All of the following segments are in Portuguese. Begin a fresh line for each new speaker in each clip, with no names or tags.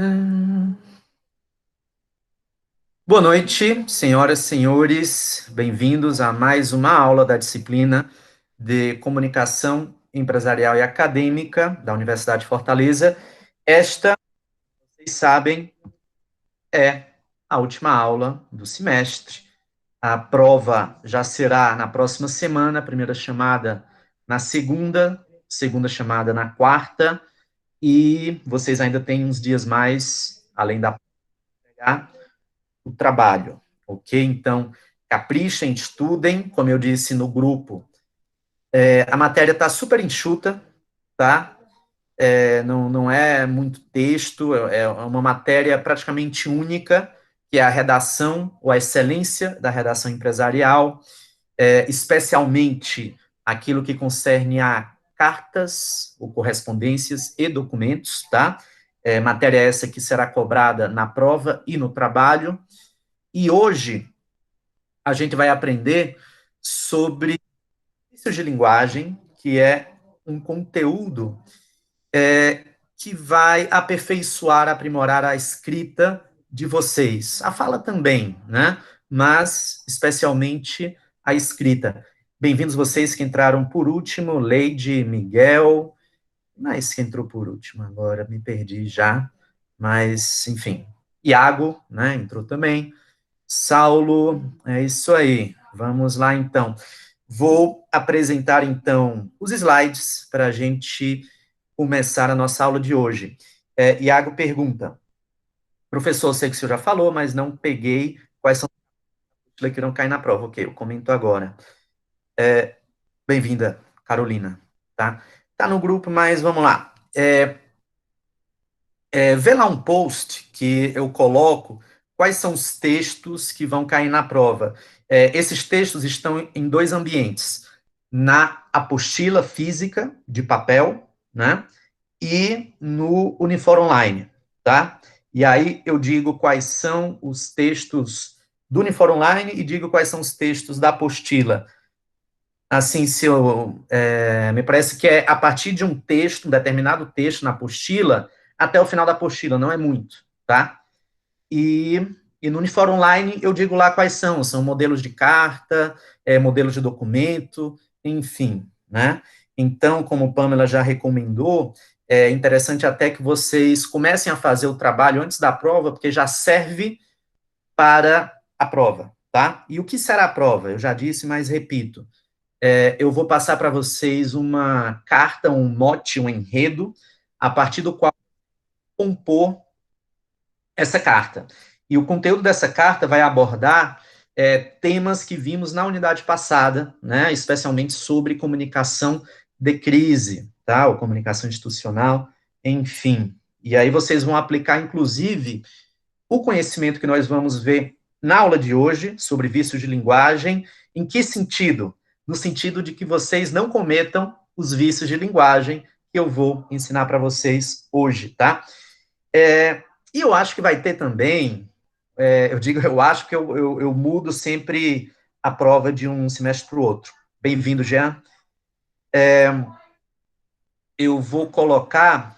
Hum. Boa noite, senhoras e senhores. Bem-vindos a mais uma aula da disciplina de Comunicação Empresarial e Acadêmica da Universidade de Fortaleza. Esta, vocês sabem, é a última aula do semestre. A prova já será na próxima semana, a primeira chamada na segunda chamada na quarta, e vocês ainda têm uns dias mais, além da prova, o trabalho, ok? Então, caprichem, estudem, como eu disse no grupo, a matéria está super enxuta, tá? Não é muito texto, é uma matéria praticamente única, que é a redação, ou a excelência da redação empresarial, especialmente aquilo que concerne a cartas, ou correspondências e documentos, tá? Matéria essa que será cobrada na prova e no trabalho. E hoje a gente vai aprender sobre vícios de linguagem, que é um conteúdo que vai aperfeiçoar, aprimorar a escrita de vocês. A fala também, né? Mas especialmente a escrita. Bem-vindos vocês que entraram por último, Leide, Miguel, mas que entrou por último agora, me perdi já, mas enfim. Iago, né, entrou também. Saulo, é isso aí. Vamos lá, então. Vou apresentar, então, os slides para a gente começar a nossa aula de hoje. Iago pergunta, professor, sei que o senhor já falou, mas não peguei quais são os que não caem na prova. Ok, eu comento agora. Bem-vinda, Carolina. Tá? Tá no grupo, mas vamos lá. Vê lá um post que eu coloco quais são os textos que vão cair na prova. Esses textos estão em dois ambientes. Na apostila física, de papel, né? E no Unifor Online, tá? E aí eu digo quais são os textos do Unifor Online e digo quais são os textos da apostila. Assim, se eu, me parece que é a partir de um texto, um determinado texto na apostila, até o final da apostila, não é muito, tá? E, e no Unifor Online eu digo lá quais são modelos de carta, modelos de documento, enfim, né? Então, como Pamela já recomendou, é interessante até que vocês comecem a fazer o trabalho antes da prova, porque já serve para a prova, tá? E o que será a prova? Eu já disse, mas repito. Eu vou passar para vocês uma carta, um mote, um enredo, a partir do qual compor essa carta. E o conteúdo dessa carta vai abordar temas que vimos na unidade passada, né, especialmente sobre comunicação de crise, tá, ou comunicação institucional, enfim. E aí vocês vão aplicar, inclusive, o conhecimento que nós vamos ver na aula de hoje sobre vícios de linguagem. Em que sentido? No sentido de que vocês não cometam os vícios de linguagem que eu vou ensinar para vocês hoje, tá? E eu acho que vai ter também, eu digo eu acho que eu mudo sempre a prova de um semestre para o outro. Bem-vindo, Jean. Eu vou colocar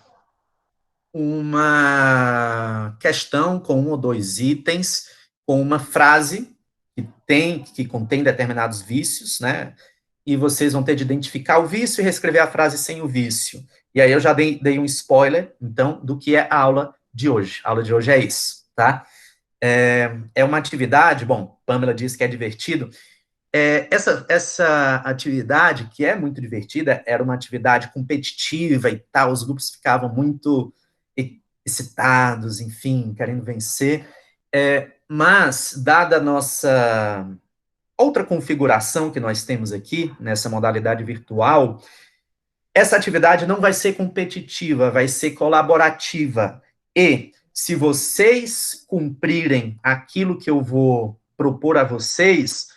uma questão com um ou dois itens, com uma frase que contém determinados vícios, né? E vocês vão ter de identificar o vício e reescrever a frase sem o vício. E aí eu já dei um spoiler, então, do que é a aula de hoje. A aula de hoje é isso, tá? É uma atividade, bom, Pamela disse que é divertido. Essa atividade, que é muito divertida, era uma atividade competitiva e tal, os grupos ficavam muito excitados, enfim, querendo vencer. Mas, dada a nossa outra configuração que nós temos aqui, nessa modalidade virtual, essa atividade não vai ser competitiva, vai ser colaborativa. E, se vocês cumprirem aquilo que eu vou propor a vocês,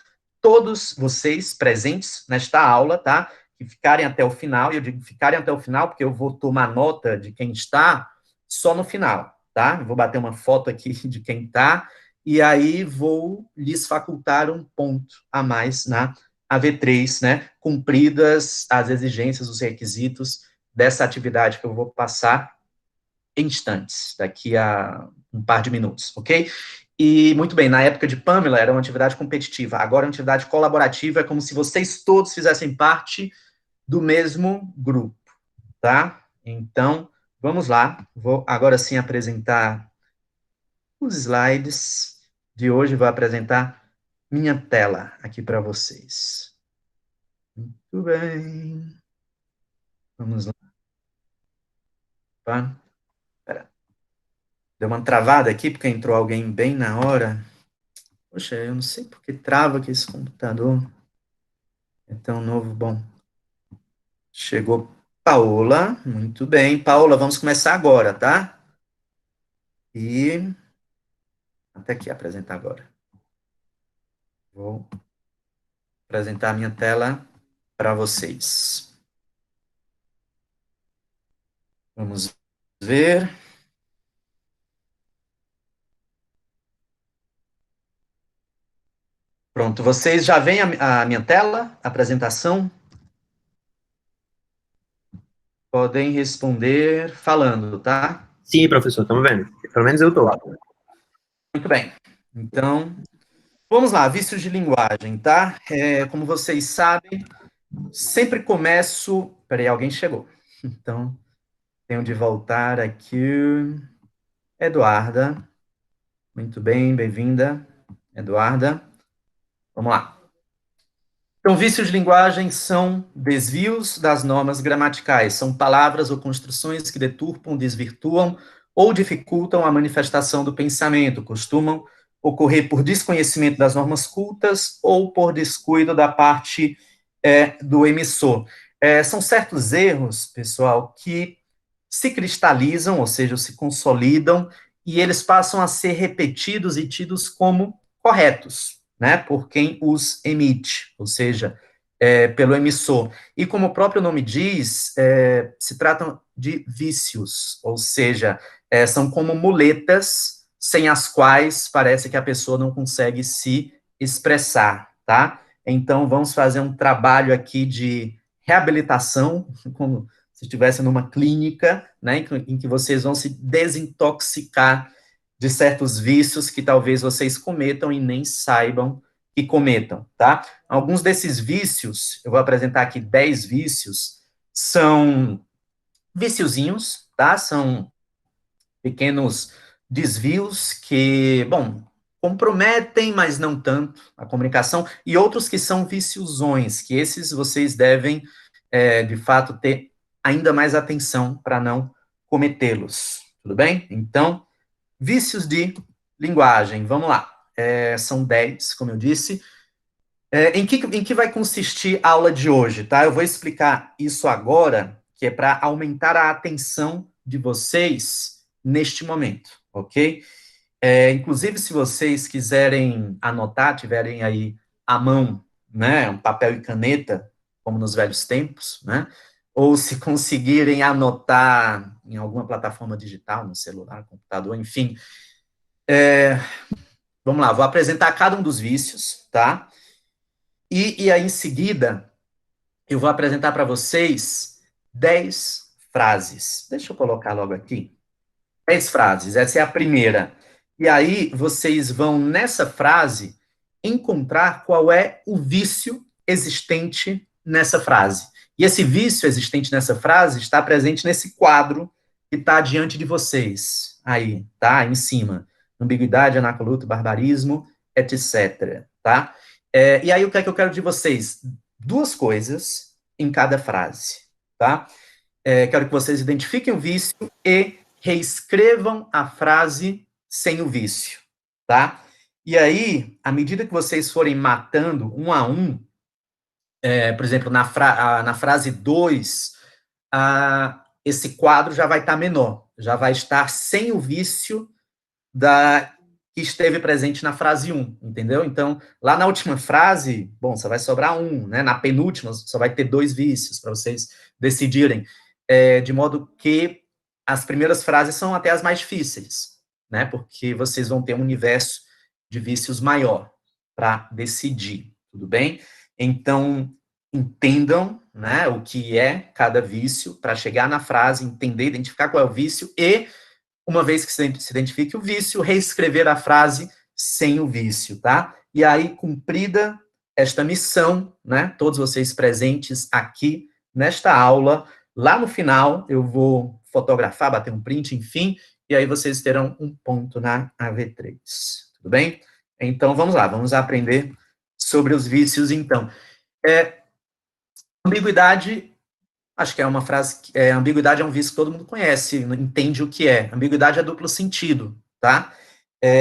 todos vocês presentes nesta aula, tá? Que ficarem até o final, e eu digo ficarem até o final, porque eu vou tomar nota de quem está só no final, tá? Eu vou bater uma foto aqui de quem está, e aí vou lhes facultar um ponto a mais na AV3, né? Cumpridas as exigências, os requisitos dessa atividade que eu vou passar instantes, daqui a um par de minutos, ok? E, muito bem, na época de Pamela era uma atividade competitiva, agora é uma atividade colaborativa, é como se vocês todos fizessem parte do mesmo grupo, tá? Então, vamos lá, vou agora sim apresentar os slides de hoje, vou apresentar minha tela aqui para vocês. Muito bem, vamos lá. Tá? Pera. Deu uma travada aqui, porque entrou alguém bem na hora. Poxa, eu não sei por que trava aqui esse computador. É tão novo. Bom, chegou Paola. Muito bem. Paola, vamos começar agora, tá? E até aqui apresentar agora. Vou apresentar a minha tela para vocês. Vamos ver. Pronto, vocês já veem a minha tela, a apresentação? Podem responder falando, tá?
Sim, professor, estamos vendo. Pelo menos eu estou.
Muito bem. Então, vamos lá, vícios de linguagem, tá? Como vocês sabem, sempre começo. Peraí, alguém chegou. Então, tenho de voltar aqui. Eduarda. Muito bem, bem-vinda, Eduarda. Vamos lá. Então, vícios de linguagem são desvios das normas gramaticais, são palavras ou construções que deturpam, desvirtuam ou dificultam a manifestação do pensamento, costumam ocorrer por desconhecimento das normas cultas ou por descuido da parte do emissor. São certos erros, pessoal, que se cristalizam, ou seja, se consolidam, e eles passam a ser repetidos e tidos como corretos, né, por quem os emite, ou seja, pelo emissor. E como o próprio nome diz, se tratam de vícios, ou seja, são como muletas sem as quais parece que a pessoa não consegue se expressar, tá? Então, vamos fazer um trabalho aqui de reabilitação, como se estivesse numa clínica, né, em que vocês vão se desintoxicar de certos vícios que talvez vocês cometam e nem saibam que cometam, tá? Alguns desses vícios, eu vou apresentar aqui 10 vícios, são viciozinhos, tá? São pequenos desvios que, bom, comprometem, mas não tanto, a comunicação, e outros que são viciosões, que esses vocês devem, de fato, ter ainda mais atenção para não cometê-los, tudo bem? Então, vícios de linguagem, vamos lá. São 10, como eu disse. Em que vai consistir a aula de hoje, tá? Eu vou explicar isso agora, que é para aumentar a atenção de vocês neste momento, ok? Inclusive, se vocês quiserem anotar, tiverem aí à mão, né, um papel e caneta, como nos velhos tempos, né? Ou se conseguirem anotar em alguma plataforma digital, no celular, computador, enfim. Vamos lá, vou apresentar cada um dos vícios, tá? E aí, em seguida, eu vou apresentar para vocês 10 frases. Deixa eu colocar logo aqui. 10 frases, essa é a primeira. E aí, vocês vão, nessa frase, encontrar qual é o vício existente nessa frase. E esse vício existente nessa frase está presente nesse quadro que está diante de vocês. Aí, tá? Em cima. Ambiguidade, anacoluto, barbarismo, etc. Tá? E aí, o que é que eu quero de vocês? Duas coisas em cada frase. Tá? Quero que vocês identifiquem o vício e reescrevam a frase sem o vício, tá? E aí, à medida que vocês forem matando um a um, por exemplo, na frase 2, esse quadro já vai estar menor, já vai estar sem o vício que esteve presente na frase 1, entendeu? Então, lá na última frase, bom, só vai sobrar um, né? Na penúltima, só vai ter 2 vícios para vocês decidirem, de modo que as primeiras frases são até as mais difíceis, né? Porque vocês vão ter um universo de vícios maior para decidir, tudo bem? Então, entendam, né, o que é cada vício, para chegar na frase, entender, identificar qual é o vício e uma vez que se identifique o vício, reescrever a frase sem o vício, tá? E aí, cumprida esta missão, né, todos vocês presentes aqui nesta aula, lá no final eu vou fotografar, bater um print, enfim, e aí vocês terão um ponto na AV3, tudo bem? Então, vamos lá, vamos aprender sobre os vícios, então. Ambiguidade, acho que é uma frase, ambiguidade é um vício que todo mundo conhece, entende o que é. Ambiguidade é duplo sentido, tá?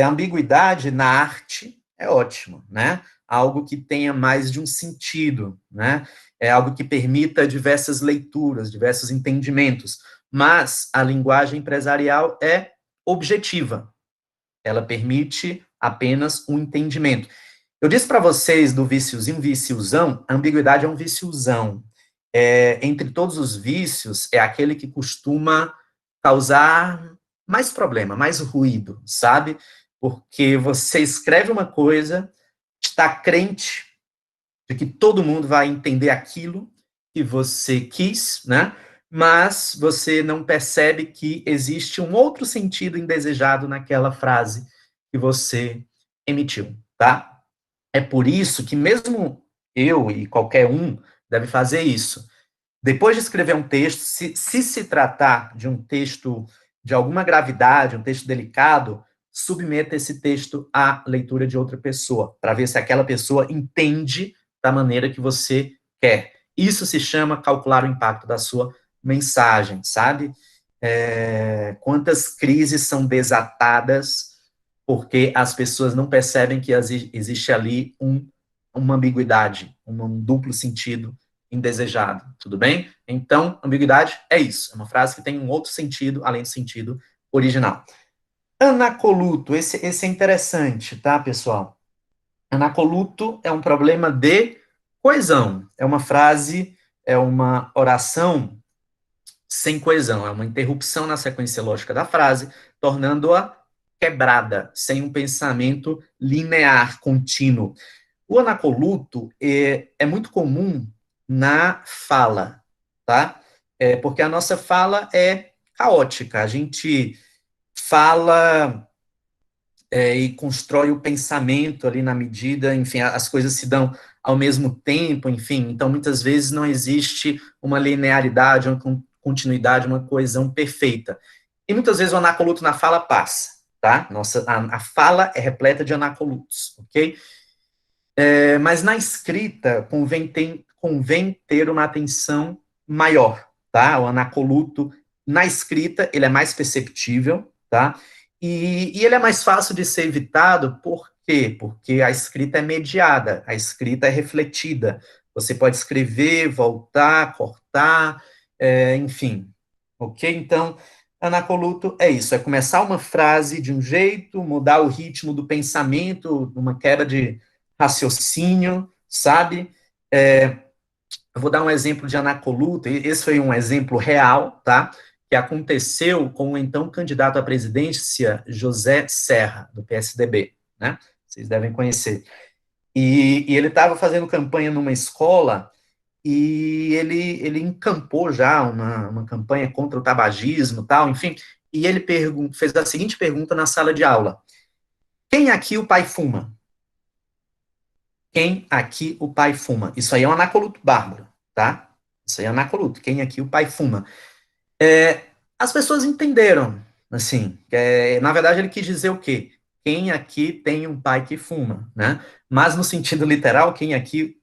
Ambiguidade na arte é ótimo, né? Algo que tenha mais de um sentido, né? É algo que permita diversas leituras, diversos entendimentos. Mas a linguagem empresarial é objetiva. Ela permite apenas um entendimento. Eu disse para vocês do viciozinho, viciozão, a ambiguidade é um viciozão. Entre todos os vícios, é aquele que costuma causar mais problema, mais ruído, sabe? Porque você escreve uma coisa, está crente de que todo mundo vai entender aquilo que você quis, né? Mas você não percebe que existe um outro sentido indesejado naquela frase que você emitiu, tá? É por isso que mesmo eu e qualquer um deve fazer isso. Depois de escrever um texto, se tratar de um texto de alguma gravidade, um texto delicado, submeta esse texto à leitura de outra pessoa, para ver se aquela pessoa entende da maneira que você quer. Isso se chama calcular o impacto da sua mensagem, sabe? Quantas crises são desatadas porque as pessoas não percebem que existe ali uma ambiguidade, um duplo sentido indesejado, tudo bem? Então, ambiguidade é isso, é uma frase que tem um outro sentido, além do sentido original. Anacoluto, esse é interessante, tá, pessoal? Anacoluto é um problema de coesão, é uma frase, é uma oração sem coesão, é uma interrupção na sequência lógica da frase, tornando-a quebrada, sem um pensamento linear, contínuo. O anacoluto é muito comum na fala, tá? Porque a nossa fala é caótica, a gente fala e constrói o pensamento ali na medida, enfim, as coisas se dão ao mesmo tempo, enfim, então muitas vezes não existe uma linearidade, uma continuidade, uma coesão perfeita. E muitas vezes o anacoluto na fala passa, tá? A fala é repleta de anacolutos, ok? Mas na escrita convém ter uma atenção maior, tá? O anacoluto, na escrita, ele é mais perceptível, tá? E ele é mais fácil de ser evitado, por quê? Porque a escrita é mediada, a escrita é refletida. Você pode escrever, voltar, cortar, enfim, ok? Então, anacoluto é isso, é começar uma frase de um jeito, mudar o ritmo do pensamento, uma quebra de raciocínio, sabe? Eu vou dar um exemplo de anacoluto, esse foi um exemplo real, tá? Que aconteceu com o então candidato à presidência, José Serra, do PSDB, né? Vocês devem conhecer. E ele estava fazendo campanha numa escola e ele encampou já uma campanha contra o tabagismo, tal, enfim, e ele fez a seguinte pergunta na sala de aula: quem aqui o pai fuma? Quem aqui o pai fuma? Isso aí é um anacoluto bárbaro, tá? Isso aí é anacoluto. Quem aqui o pai fuma? As pessoas entenderam, assim. Na verdade, ele quis dizer o quê? Quem aqui tem um pai que fuma, né? Mas no sentido literal, quem aqui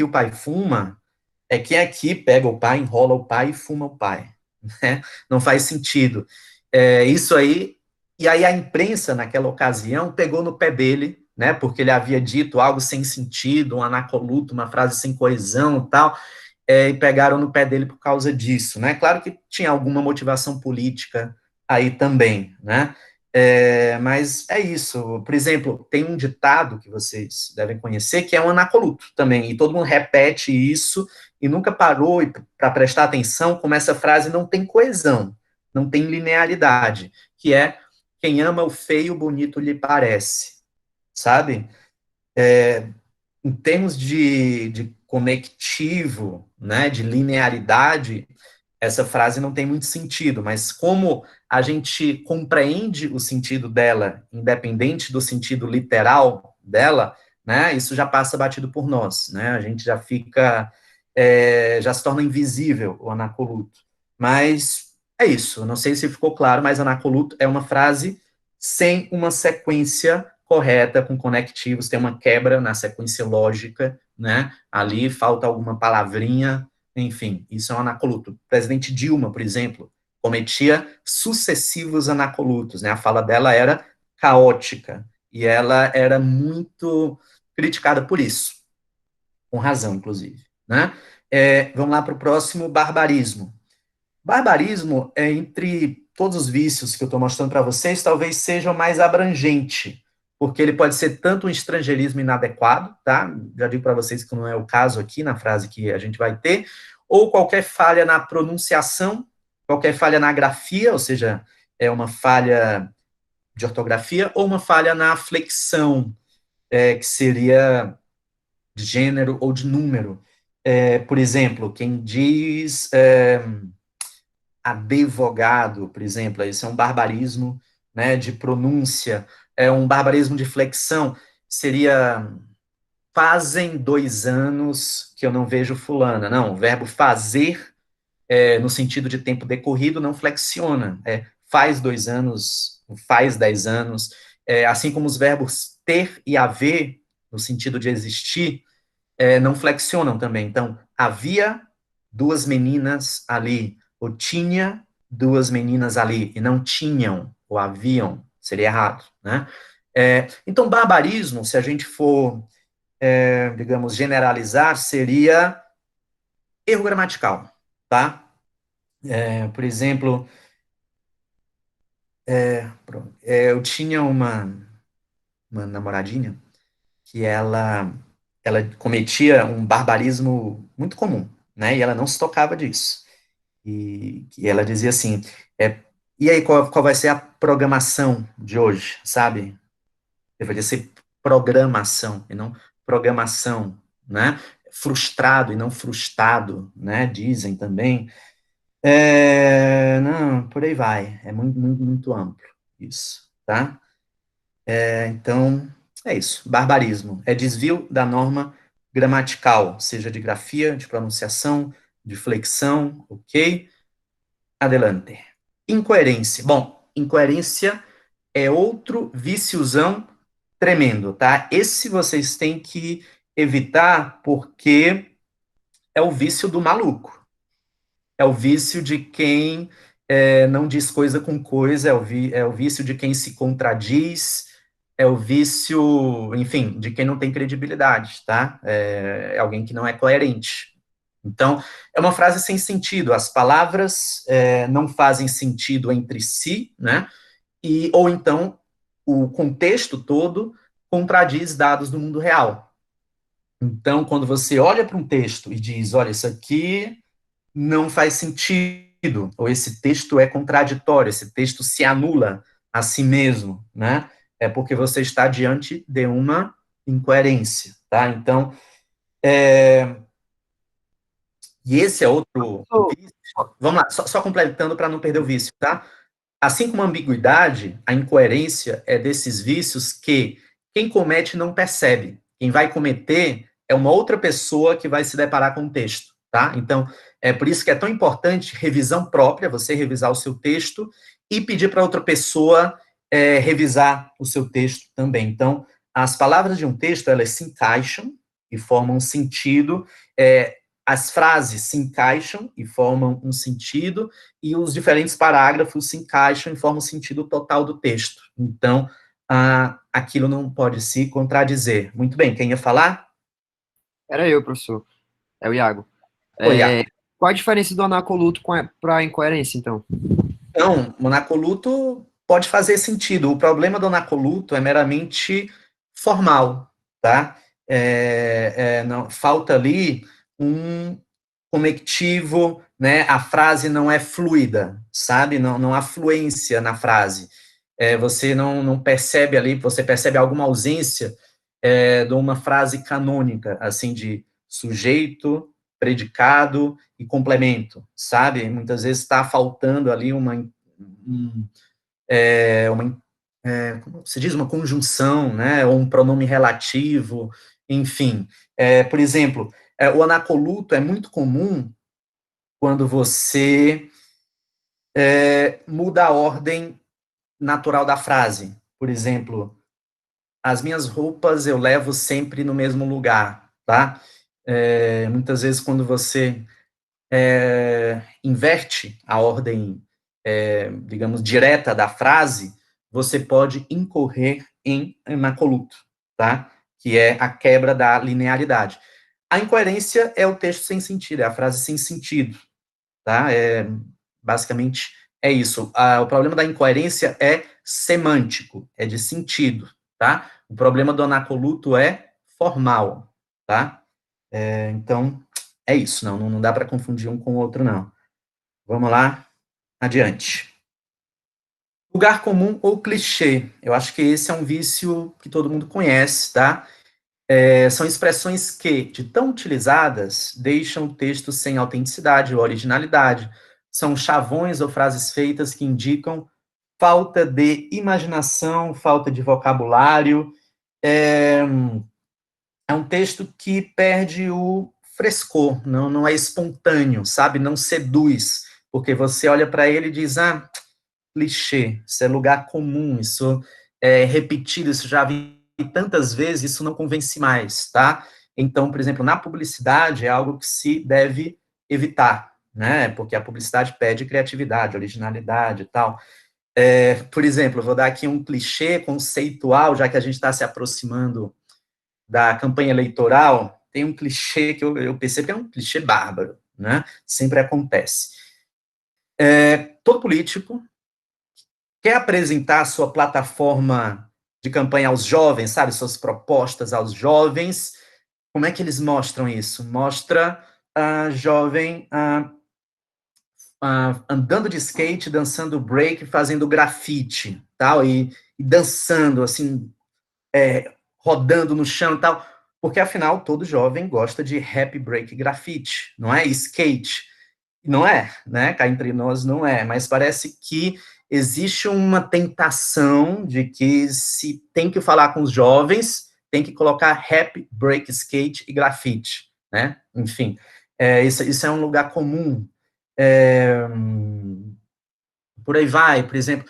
o pai fuma é quem aqui pega o pai, enrola o pai e fuma o pai, né? Não faz sentido. Isso aí. E aí a imprensa, naquela ocasião, pegou no pé dele, né? Porque ele havia dito algo sem sentido, um anacoluto, uma frase sem coesão e tal, e pegaram no pé dele por causa disso, né? Claro que tinha alguma motivação política aí também, né? Mas é isso. Por exemplo, tem um ditado que vocês devem conhecer que é um anacoluto também, e todo mundo repete isso e nunca parou para prestar atenção como essa frase não tem coesão, não tem linearidade, que é quem ama o feio, bonito lhe parece, sabe? Em termos de conectivo, né, de linearidade, essa frase não tem muito sentido, mas como a gente compreende o sentido dela, independente do sentido literal dela, né, isso já passa batido por nós, né, a gente já fica, já se torna invisível o anacoluto. Mas é isso, não sei se ficou claro, mas anacoluto é uma frase sem uma sequência correta, com conectivos, tem uma quebra na sequência lógica, né, ali falta alguma palavrinha, enfim, isso é um anacoluto. O presidente Dilma, por exemplo, cometia sucessivos anacolutos, né? A fala dela era caótica e ela era muito criticada por isso, com razão, inclusive, né? Vamos lá para o próximo, barbarismo. Barbarismo, entre todos os vícios que eu estou mostrando para vocês, talvez seja o mais abrangente, porque ele pode ser tanto um estrangeirismo inadequado, tá? Já digo para vocês que não é o caso aqui na frase que a gente vai ter, ou qualquer falha na pronunciação, qualquer falha na grafia, ou seja, é uma falha de ortografia, ou uma falha na flexão, que seria de gênero ou de número. Por exemplo, quem diz advogado, por exemplo, isso é um barbarismo, né, de pronúncia, é um barbarismo de flexão, seria fazem 2 anos que eu não vejo fulana, não, o verbo fazer, no sentido de tempo decorrido, não flexiona, faz 2 anos, faz 10 anos, assim como os verbos ter e haver, no sentido de existir, não flexionam também, então, havia 2 meninas ali, ou tinha 2 meninas ali, e não tinham, ou haviam, seria errado, né? Então, barbarismo, se a gente for, digamos, generalizar, seria erro gramatical, tá? Por exemplo, eu tinha uma namoradinha que ela cometia um barbarismo muito comum, né? E ela não se tocava disso. E ela dizia assim, e aí, qual vai ser a programação de hoje, sabe? Deveria ser programação, e não programação, né? Frustrado e não frustrado, né? Dizem também. Não, por aí vai. É muito, muito, muito amplo isso, tá? Então, é isso. Barbarismo. É desvio da norma gramatical, seja de grafia, de pronunciação, de flexão, ok? Adelante. Incoerência. Bom, incoerência é outro viciozão tremendo, tá? Esse vocês têm que evitar porque é o vício do maluco. É o vício de quem não diz coisa com coisa, é o vício de quem se contradiz, é o vício, enfim, de quem não tem credibilidade, tá? É alguém que não é coerente. Então, é uma frase sem sentido. As palavras não fazem sentido entre si, né? Ou então, o contexto todo contradiz dados do mundo real. Então, quando você olha para um texto e diz, olha, isso aqui não faz sentido, ou esse texto é contraditório, esse texto se anula a si mesmo, né? É porque você está diante de uma incoerência, tá? Então, e esse é outro vício. Vamos lá, só completando para não perder o vício, tá? Assim como a ambiguidade, a incoerência é desses vícios que quem comete não percebe. Quem vai cometer é uma outra pessoa que vai se deparar com o texto, tá? Então, é por isso que é tão importante revisão própria, você revisar o seu texto e pedir para outra pessoa revisar o seu texto também. Então, as palavras de um texto, elas se encaixam e formam um sentido, as frases se encaixam e formam um sentido, e os diferentes parágrafos se encaixam e formam o sentido total do texto. Então, aquilo não pode se contradizer. Muito bem, quem ia falar?
Era eu, professor. É o Iago.
Oi, Iago.
Qual a diferença do anacoluto para incoerência, então?
Então, o anacoluto pode fazer sentido. O problema do anacoluto é meramente formal, tá? Não, falta ali um conectivo, né? A frase não é fluida, sabe? Não há fluência na frase. Você não percebe ali, você percebe alguma ausência de uma frase canônica, assim, de sujeito, predicado e complemento, sabe? Muitas vezes está faltando ali como se diz, uma conjunção, né? Ou um pronome relativo, enfim. Por exemplo, o anacoluto é muito comum quando você muda a ordem natural da frase. Por exemplo, as minhas roupas eu levo sempre no mesmo lugar, tá? Muitas vezes quando você inverte a ordem, digamos, direta da frase, você pode incorrer em anacoluto, tá? Que é a quebra da linearidade. A incoerência é o texto sem sentido, é a frase sem sentido, tá? Basicamente é isso. O problema da incoerência é semântico, é de sentido, tá? O problema do anacoluto é formal, tá? Então, é isso, não dá para confundir um com o outro, não. Vamos lá, adiante. Lugar comum ou clichê. Eu acho que esse é um vício que todo mundo conhece, tá? São expressões que, de tão utilizadas, deixam o texto sem autenticidade ou originalidade. São chavões ou frases feitas que indicam falta de imaginação, falta de vocabulário. É um texto que perde o frescor, não é espontâneo, sabe? Não seduz, porque você olha para ele e diz, clichê, isso é lugar comum, isso é repetido, isso já vi tantas vezes, isso não convence mais, tá? Então, por exemplo, na publicidade é algo que se deve evitar, né? Porque a publicidade pede criatividade, originalidade e tal. Por exemplo, eu vou dar aqui um clichê conceitual, já que a gente está se aproximando da campanha eleitoral, tem um clichê que eu percebo que é um clichê bárbaro, né? Sempre acontece. Todo político quer apresentar a sua plataforma de campanha aos jovens, sabe, suas propostas aos jovens. Como é que eles mostram isso? Mostra a jovem andando de skate, dançando break, fazendo grafite, tal, e dançando, assim, rodando no chão e tal, porque, afinal, todo jovem gosta de happy break grafite, não é? Skate. Não é, né? Cá entre nós não é, mas parece que existe uma tentação de que se tem que falar com os jovens, tem que colocar rap, break, skate e grafite, né? Enfim, isso é um lugar comum. Por aí vai, por exemplo,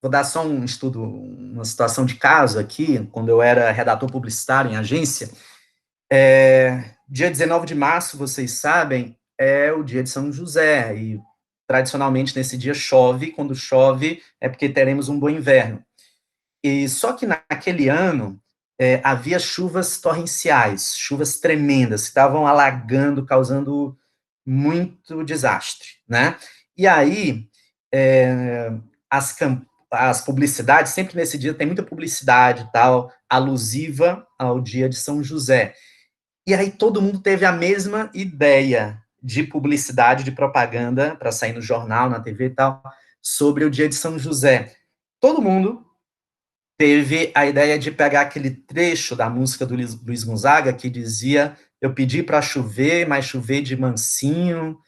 vou dar só um estudo, uma situação de caso aqui, quando eu era redator publicitário em agência, dia 19 de março, vocês sabem, é o dia de São José, e tradicionalmente nesse dia chove, quando chove é porque teremos um bom inverno. E só que naquele ano havia chuvas torrenciais, chuvas tremendas, que estavam alagando, causando muito desastre, né? E aí, as publicidades, sempre nesse dia tem muita publicidade tal, alusiva ao dia de São José. E aí todo mundo teve a mesma ideia de publicidade, de propaganda, para sair no jornal, na TV e tal, sobre o dia de São José. Todo mundo teve a ideia de pegar aquele trecho da música do Luiz Gonzaga, que dizia, eu pedi para chover, mas chover de mansinho,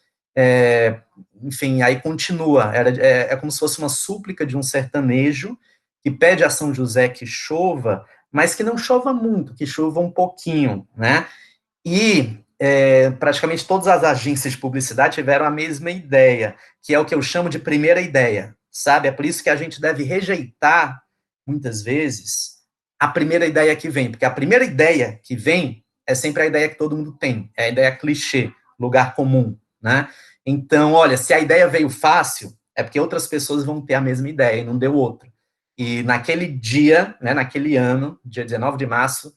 enfim, aí continua, é como se fosse uma súplica de um sertanejo, que pede a São José que chova, mas que não chova muito, que chova um pouquinho, né? E praticamente todas as agências de publicidade tiveram a mesma ideia, que é o que eu chamo de primeira ideia, sabe? É por isso que a gente deve rejeitar, muitas vezes, a primeira ideia que vem, porque a primeira ideia que vem é sempre a ideia que todo mundo tem, é a ideia clichê, lugar comum, né? Então, olha, se a ideia veio fácil, é porque outras pessoas vão ter a mesma ideia e não deu outra. E naquele dia, né, naquele ano, dia 19 de março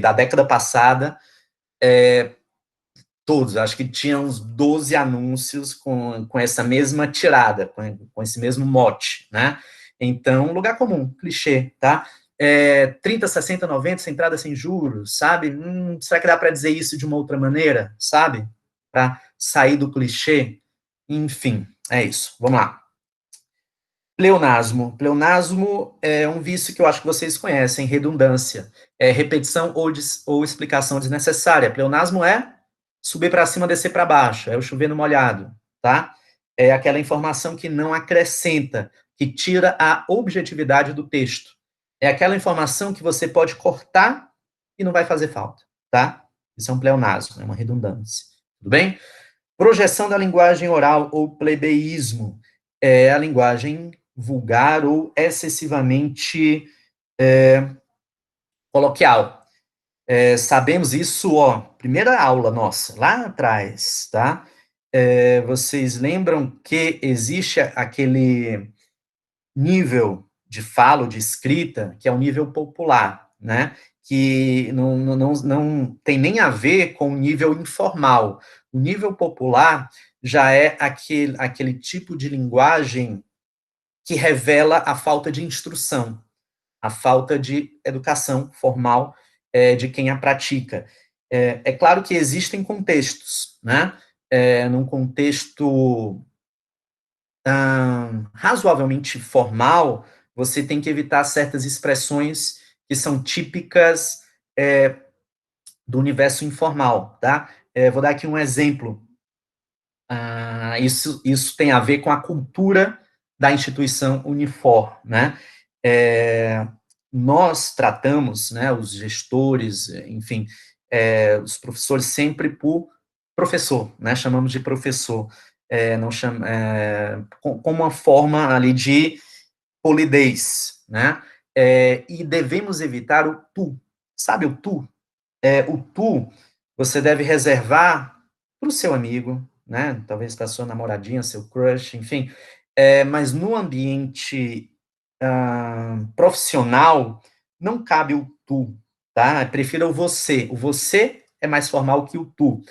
da década passada, todos, acho que tinha uns 12 anúncios com essa mesma tirada, com esse mesmo mote, né? Então, lugar comum, clichê, tá? 30, 60, 90, sem entrada sem juros, sabe? Será que dá para dizer isso de uma outra maneira, sabe? Para sair do clichê? Enfim, é isso. Vamos lá. Pleonasmo. Pleonasmo é um vício que eu acho que vocês conhecem, redundância. Repetição ou explicação desnecessária. Pleonasmo é subir para cima, descer para baixo, é o chover no molhado, tá? É aquela informação que não acrescenta, que tira a objetividade do texto. É aquela informação que você pode cortar e não vai fazer falta, tá? Isso é um pleonasmo, é uma redundância. Tudo bem? Projeção da linguagem oral ou plebeísmo é a linguagem vulgar ou excessivamente coloquial. Sabemos isso, ó, primeira aula nossa, lá atrás, tá? Vocês lembram que existe aquele nível de fala, de escrita, que é o nível popular, né? Que não tem nem a ver com o nível informal. O nível popular já é aquele tipo de linguagem que revela a falta de instrução, a falta de educação formal de quem a pratica. É claro que existem contextos, né? Num contexto razoavelmente formal, você tem que evitar certas expressões que são típicas do universo informal, tá? Vou dar aqui um exemplo. Isso tem a ver com a cultura da instituição Unifor, né? Nós tratamos, né, os gestores, enfim, os professores sempre por professor, né? Chamamos de professor, não chama, como uma forma ali de polidez, né? E devemos evitar o tu. Sabe o tu? O tu você deve reservar para o seu amigo, né? Talvez para sua namoradinha, seu crush, enfim. Mas no ambiente profissional, não cabe o tu, tá? Prefira o você. O você é mais formal que o tu.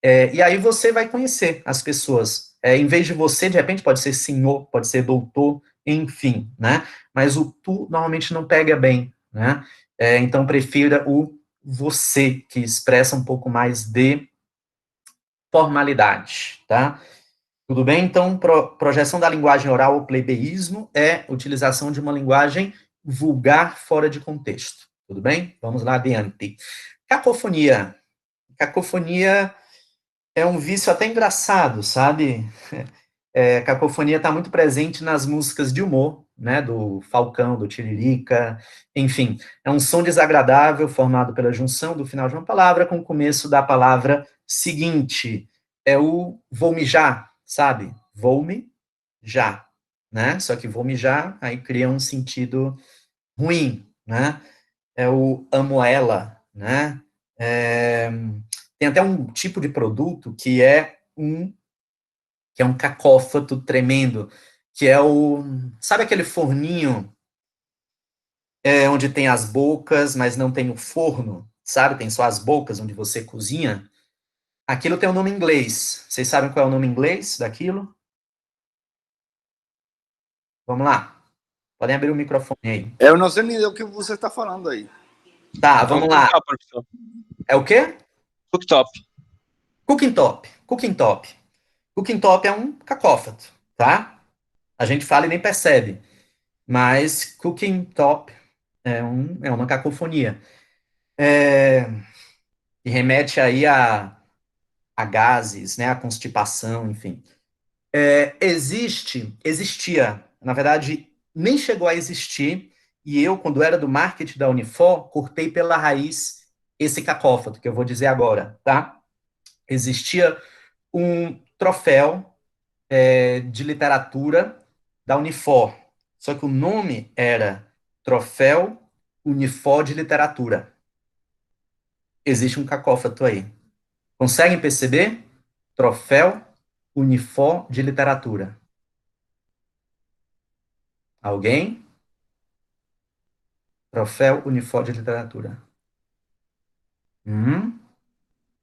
E aí você vai conhecer as pessoas. Em vez de você, de repente, pode ser senhor, pode ser doutor, enfim, né? Mas o tu normalmente não pega bem, né? Então, prefira o você, que expressa um pouco mais de formalidade, tá? Tudo bem? Então, projeção da linguagem oral ou plebeísmo é utilização de uma linguagem vulgar fora de contexto. Tudo bem? Vamos lá adiante. Cacofonia. Cacofonia é um vício até engraçado, sabe? Cacofonia está muito presente nas músicas de humor, né, do Falcão, do Tiririca, enfim, é um som desagradável formado pela junção do final de uma palavra com o começo da palavra seguinte. É o vou mijar, sabe? Vou-me já, né? Só que vou mijar, aí cria um sentido ruim, né? É o amo ela, né? Tem até um tipo de produto que é um cacófato tremendo, que é sabe aquele forninho onde tem as bocas, mas não tem o forno, sabe? Tem só as bocas onde você cozinha. Aquilo tem um nome em inglês. Vocês sabem qual é o nome em inglês daquilo? Vamos lá. Podem abrir o microfone aí.
Eu não sei nem o que você está falando aí.
Tá, vamos lá.
Professor.
É o quê?
Cooktop.
Cooking top. Cooking top. Cooking top é um cacófato, tá? A gente fala e nem percebe. Mas cooking top é uma cacofonia. E remete aí a gases, né, a constipação, enfim. Existia, na verdade, nem chegou a existir, e eu, quando era do marketing da Unifor, cortei pela raiz esse cacófato, que eu vou dizer agora, tá? Existia um troféu de literatura da Unifor, só que o nome era Troféu Unifor de Literatura. Existe um cacófato aí. Conseguem perceber? Troféu Unifor de Literatura. Alguém? Troféu Unifor de Literatura.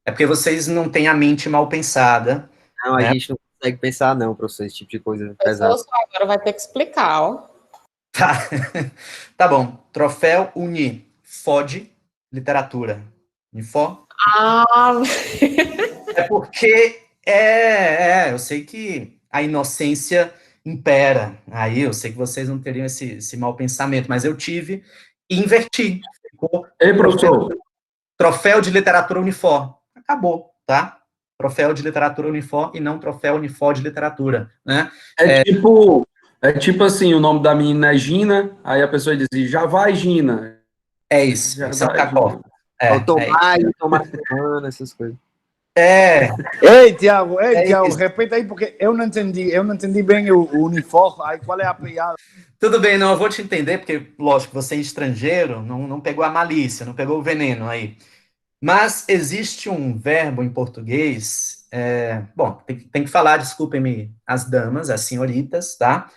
É porque vocês não têm a mente mal pensada.
Não, a
né?
gente não consegue pensar, não, professor, esse tipo de coisa
Pessoal,
pesada.
só agora vai ter que explicar, ó.
Tá. Tá bom. Troféu Unifor de Literatura. Unifor?
Ah,
É porque eu sei que a inocência impera. Aí eu sei que vocês não teriam esse mau pensamento, mas eu tive e inverti. Ficou
Ei, professor.
Troféu de Literatura Unifor. Acabou, tá? troféu de literatura Unifor e não troféu Unifor de literatura, né?
É tipo assim, o nome da menina é Gina, aí a pessoa diz, já vai, Gina.
É isso,
Já
isso é o
vai,
CACOF.
Gina.
É
Tomás Serrano, essas coisas.
É,
Tiago,
isso.
repita aí, porque eu não entendi bem o uniforme. Aí qual é a piada?
Tudo bem, não, eu vou te entender, porque, lógico, você é estrangeiro, não pegou a malícia, não pegou o veneno aí. Mas existe um verbo em português, bom, tem que falar, desculpem-me, as damas, as senhoritas, tá?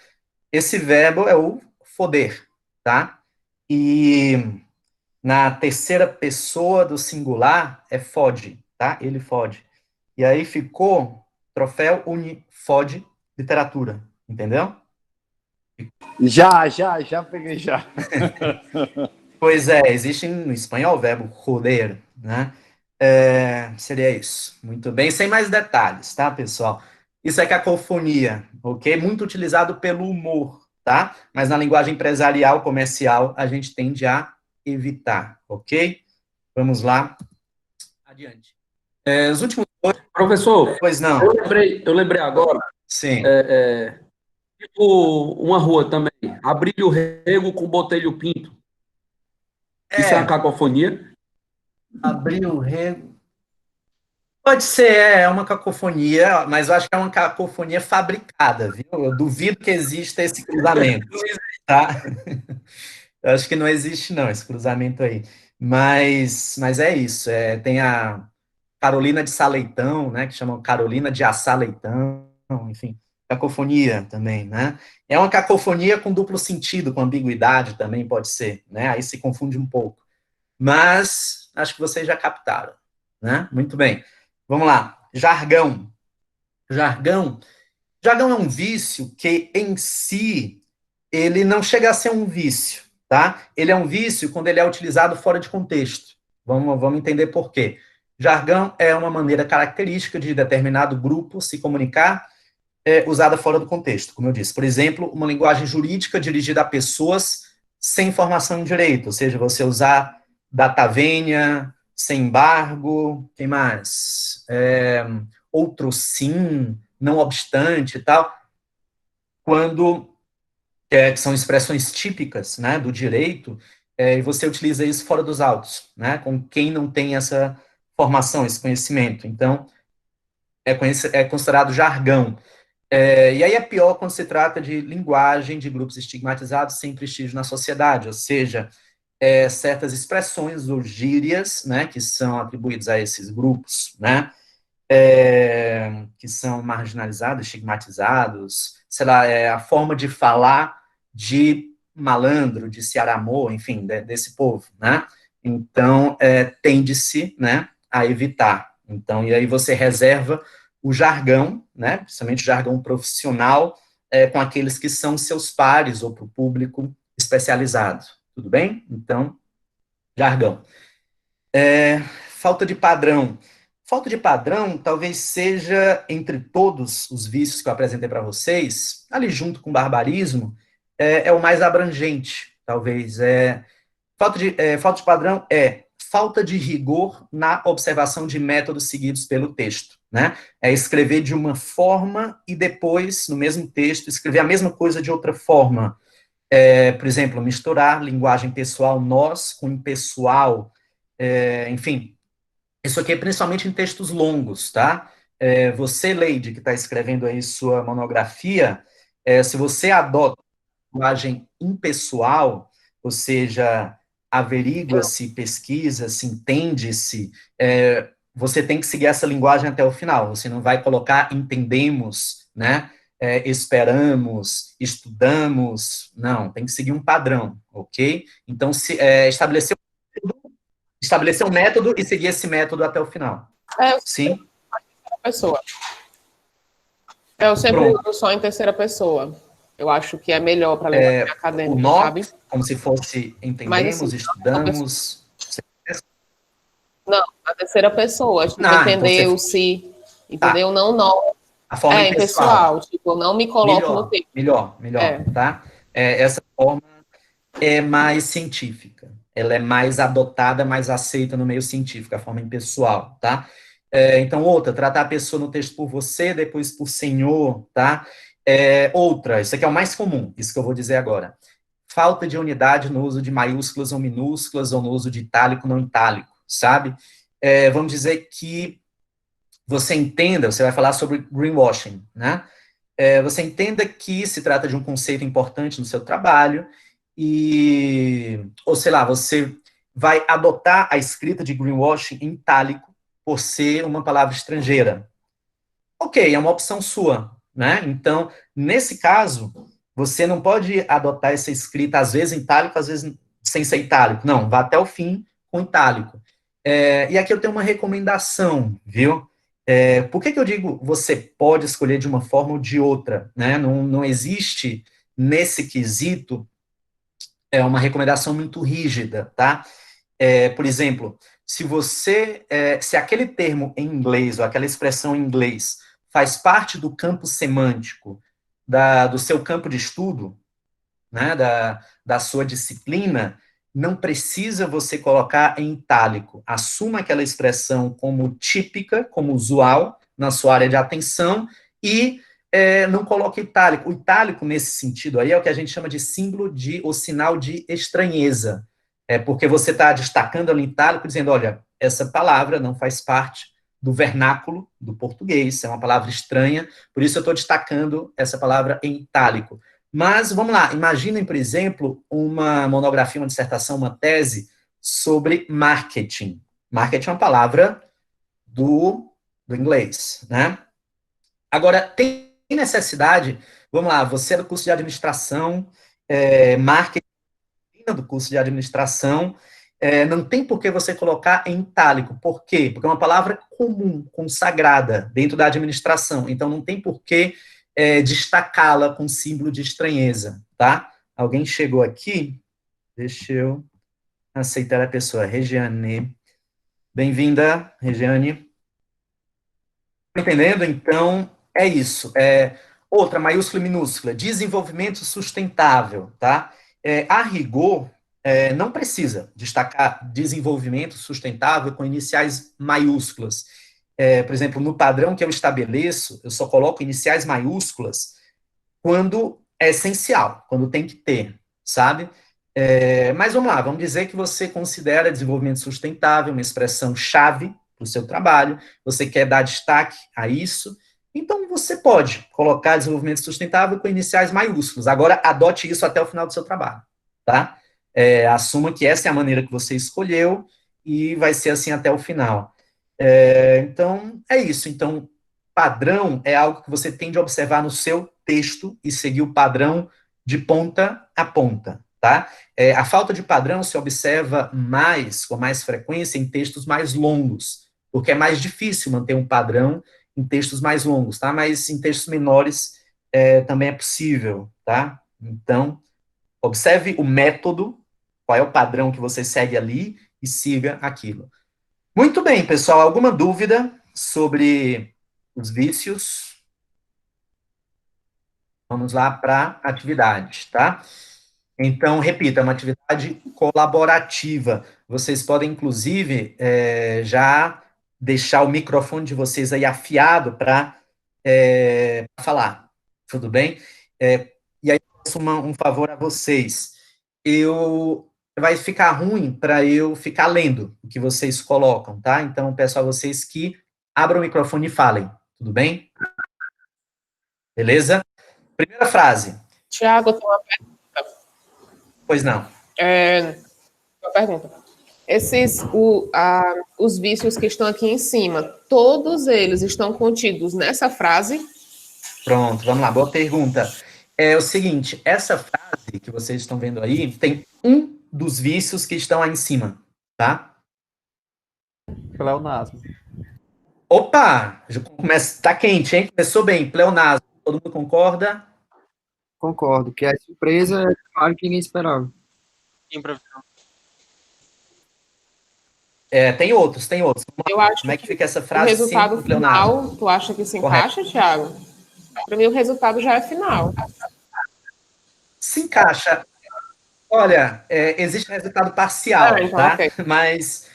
Esse verbo é o foder, tá? E na terceira pessoa do singular é fode, tá? Ele fode. E aí ficou troféu Unifode literatura, entendeu?
Já peguei já.
Pois é, existe no espanhol o verbo joder, né? Seria isso. Muito bem, sem mais detalhes, tá, pessoal? Isso é cacofonia, ok? Muito utilizado pelo humor, tá? Mas na linguagem empresarial, comercial, a gente tende a evitar, ok? Vamos lá. Adiante. Os últimos dois,
Professor,
pois não.
eu lembrei agora,
Sim.
tipo uma rua também, Abrílio Rego com Botelho Pinto. Isso é uma cacofonia?
Abrir o rego. Pode ser, é uma cacofonia, mas eu acho que é uma cacofonia fabricada, viu? Eu duvido que exista esse cruzamento, tá? Eu acho que não existe, não, esse cruzamento aí. Mas é isso. Tem a Carolina de Saleitão, né? Que chamam Carolina de Assá Leitão, enfim, cacofonia também, né? É uma cacofonia com duplo sentido, com ambiguidade também pode ser, né? Aí se confunde um pouco. Mas acho que vocês já captaram, né? Muito bem. Vamos lá. Jargão. Jargão. Jargão é um vício que, em si, ele não chega a ser um vício, tá? Ele é um vício quando ele é utilizado fora de contexto. Vamos entender por quê. Jargão é uma maneira característica de determinado grupo se comunicar, usada fora do contexto, como eu disse. Por exemplo, uma linguagem jurídica dirigida a pessoas sem formação em direito, ou seja, você usar data vênia, sem embargo, quem mais? Outro sim, não obstante e tal, quando que são expressões típicas, né, do direito, e você utiliza isso fora dos autos, né, com quem não tem essa formação, esse conhecimento. Então, é considerado jargão. E aí é pior quando se trata de linguagem de grupos estigmatizados sem prestígio na sociedade, ou seja, certas expressões ou gírias, né, que são atribuídas a esses grupos, né, que são marginalizados, estigmatizados, sei lá, a forma de falar de malandro, de cearamô, enfim, desse povo, né? Então, tende-se, né, a evitar. Então, e aí você reserva o jargão, né, principalmente o jargão profissional, com aqueles que são seus pares ou para o público especializado. Tudo bem? Então, jargão. Falta de padrão. Falta de padrão talvez seja, entre todos os vícios que eu apresentei para vocês, ali junto com o barbarismo, o mais abrangente, talvez. Falta de padrão é falta de rigor na observação de métodos seguidos pelo texto, né? É escrever de uma forma e depois, no mesmo texto, escrever a mesma coisa de outra forma. Por exemplo, misturar linguagem pessoal, nós, com impessoal, enfim, isso aqui é principalmente em textos longos, tá? Você, Leide, que está escrevendo aí sua monografia, se você adota linguagem impessoal, ou seja, averigua-se, pesquisa-se, entende-se, você tem que seguir essa linguagem até o final. Você não vai colocar entendemos, né? Esperamos, estudamos, não, tem que seguir um padrão, ok? Então, estabelecer um método e seguir esse método até o final. Sim?
Pessoa. Eu sempre
Pronto.
uso só em terceira pessoa. Eu acho que é melhor para linguagem acadêmica,
O nós,
sabe?
como se fosse entendemos,
Mas, assim,
estudamos.
Não, a terceira pessoa, tipo,
Então
entendeu, se, entendeu? Não, não.
A forma
impessoal, tipo, eu não me coloco no texto.
Melhor, tá? Essa forma é mais científica. Ela é mais adotada, mais aceita no meio científico, a forma impessoal, tá? Então, outra, tratar a pessoa no texto por você, depois por senhor, tá? Outra, isso aqui é o mais comum, isso que eu vou dizer agora. Falta de unidade no uso de maiúsculas ou minúsculas, ou no uso de itálico não itálico, sabe? Vamos dizer que você entenda, você vai falar sobre greenwashing, né? Você entenda que se trata de um conceito importante no seu trabalho ou sei lá, você vai adotar a escrita de greenwashing em itálico por ser uma palavra estrangeira. Ok, é uma opção sua, né? Então, nesse caso, você não pode adotar essa escrita, às vezes em itálico, às vezes sem ser itálico. Não, vá até o fim com itálico. E aqui eu tenho uma recomendação, viu? Por que eu digo você pode escolher de uma forma ou de outra, né? Não existe, nesse quesito, uma recomendação muito rígida, tá? Por exemplo, se aquele termo em inglês, ou aquela expressão em inglês, faz parte do campo semântico do seu campo de estudo, né, da sua disciplina, não precisa você colocar em itálico. Assuma aquela expressão como típica, como usual, na sua área de atenção, e não coloque itálico. O itálico, nesse sentido aí, é o que a gente chama de símbolo ou sinal de estranheza. Porque você está destacando ali em itálico, dizendo, olha, essa palavra não faz parte do vernáculo do português, é uma palavra estranha, por isso eu estou destacando essa palavra em itálico. Mas, vamos lá, imaginem, por exemplo, uma monografia, uma dissertação, uma tese sobre marketing. Marketing é uma palavra do inglês, né? Agora, tem necessidade, vamos lá, você é do curso de administração, marketing do curso de administração, não tem por que você colocar em itálico. Por quê? Porque é uma palavra comum, consagrada dentro da administração. Então, não tem por que destacá-la com símbolo de estranheza, tá? Alguém chegou aqui? Deixa eu aceitar a pessoa. Regiane. Bem-vinda, Regiane. Entendendo? Então, é isso. Outra, maiúscula e minúscula. Desenvolvimento sustentável, tá? A rigor, não precisa destacar desenvolvimento sustentável com iniciais maiúsculas. Por exemplo, no padrão que eu estabeleço, eu só coloco iniciais maiúsculas quando é essencial, quando tem que ter, sabe? Mas vamos lá, vamos dizer que você considera desenvolvimento sustentável uma expressão-chave para o seu trabalho, você quer dar destaque a isso, então você pode colocar desenvolvimento sustentável com iniciais maiúsculos. Agora, adote isso até o final do seu trabalho, tá? Assuma que essa é a maneira que você escolheu e vai ser assim até o final. Então, é isso. Então, padrão é algo que você tem de observar no seu texto e seguir o padrão de ponta a ponta, tá? A falta de padrão se observa com mais frequência em textos mais longos, porque é mais difícil manter um padrão em textos mais longos, tá? Mas em textos menores também é possível, tá? Então, observe o método, qual é o padrão que você segue ali e siga aquilo. Muito bem, pessoal, alguma dúvida sobre os vícios? Vamos lá para a atividade, tá? Então, repita, é uma atividade colaborativa. Vocês podem, inclusive, já deixar o microfone de vocês aí afiado para falar, tudo bem? E aí, eu peço um favor a vocês. Vai ficar ruim para eu ficar lendo o que vocês colocam, tá? Então, peço a vocês que abram o microfone e falem, tudo bem? Beleza? Primeira frase.
Tiago, tem uma pergunta.
Pois não.
Uma pergunta. Os vícios que estão aqui em cima, todos eles estão contidos nessa frase?
Pronto, vamos lá, boa pergunta. É o seguinte, essa frase que vocês estão vendo aí, tem um dos vícios que estão aí em cima, tá?
Pleonasmo.
Opa! Tá quente, hein? Começou bem, pleonasmo. Todo mundo concorda?
Concordo, que é surpresa, é claro que ninguém esperava.
Improvisação.
Tem outros.
Eu acho
Como é que fica essa
o
frase
resultado
sem pleonasmo?
final, tu acha que se
Correto.
encaixa, Tiago? Para mim, o resultado já é final.
Se encaixa. Olha, existe resultado parcial,
então,
tá?
ok.
Mas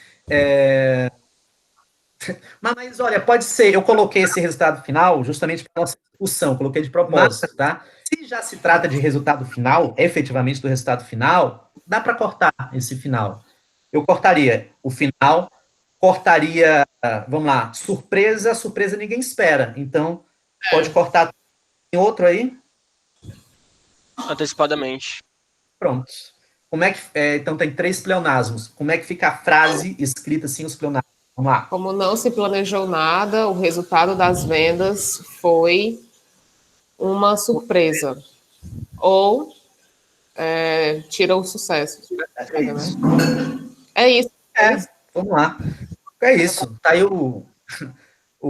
Mas, olha, pode ser, eu coloquei esse resultado final justamente para nossa discussão, coloquei de propósito, tá? Se já se trata de resultado final, efetivamente do resultado final, dá para cortar esse final. Eu cortaria o final, cortaria, vamos lá, surpresa, surpresa ninguém espera. Então, pode cortar. Tem outro aí?
Antecipadamente.
Pronto. Como é que, então tem 3 pleonasmos. Como é que fica a frase escrita sem os pleonasmos? Vamos lá.
Como não se planejou nada, o resultado das vendas foi uma surpresa. Ou tira o sucesso. É isso.
Vamos lá. É isso. Tá aí o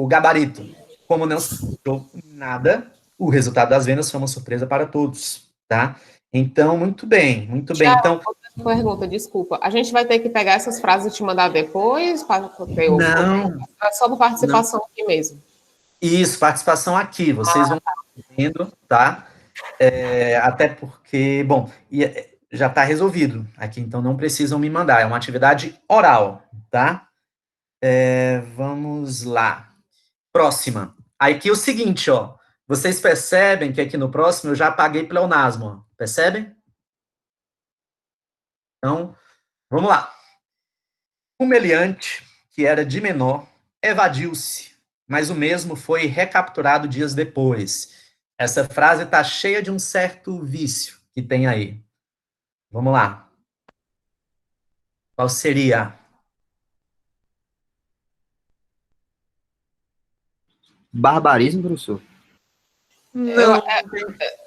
gabarito. Como não se planejou nada, o resultado das vendas foi uma surpresa para todos, tá? Então, muito bem, muito bem. Então,
outra pergunta, desculpa. A gente vai ter que pegar essas frases e te mandar depois? Para ter
não.
É só por participação aqui mesmo.
Isso, participação aqui. Vocês vão vendo, tá? Até porque, bom, já está resolvido aqui, então não precisam me mandar. É uma atividade oral, tá? Vamos lá. Próxima. Aqui é o seguinte, ó. Vocês percebem que aqui no próximo eu já apaguei pleonasmo, ó. Percebem? Então, vamos lá. O meliante, que era de menor, evadiu-se, mas o mesmo foi recapturado dias depois. Essa frase está cheia de um certo vício que tem aí. Vamos lá. Qual seria?
Barbarismo, professor?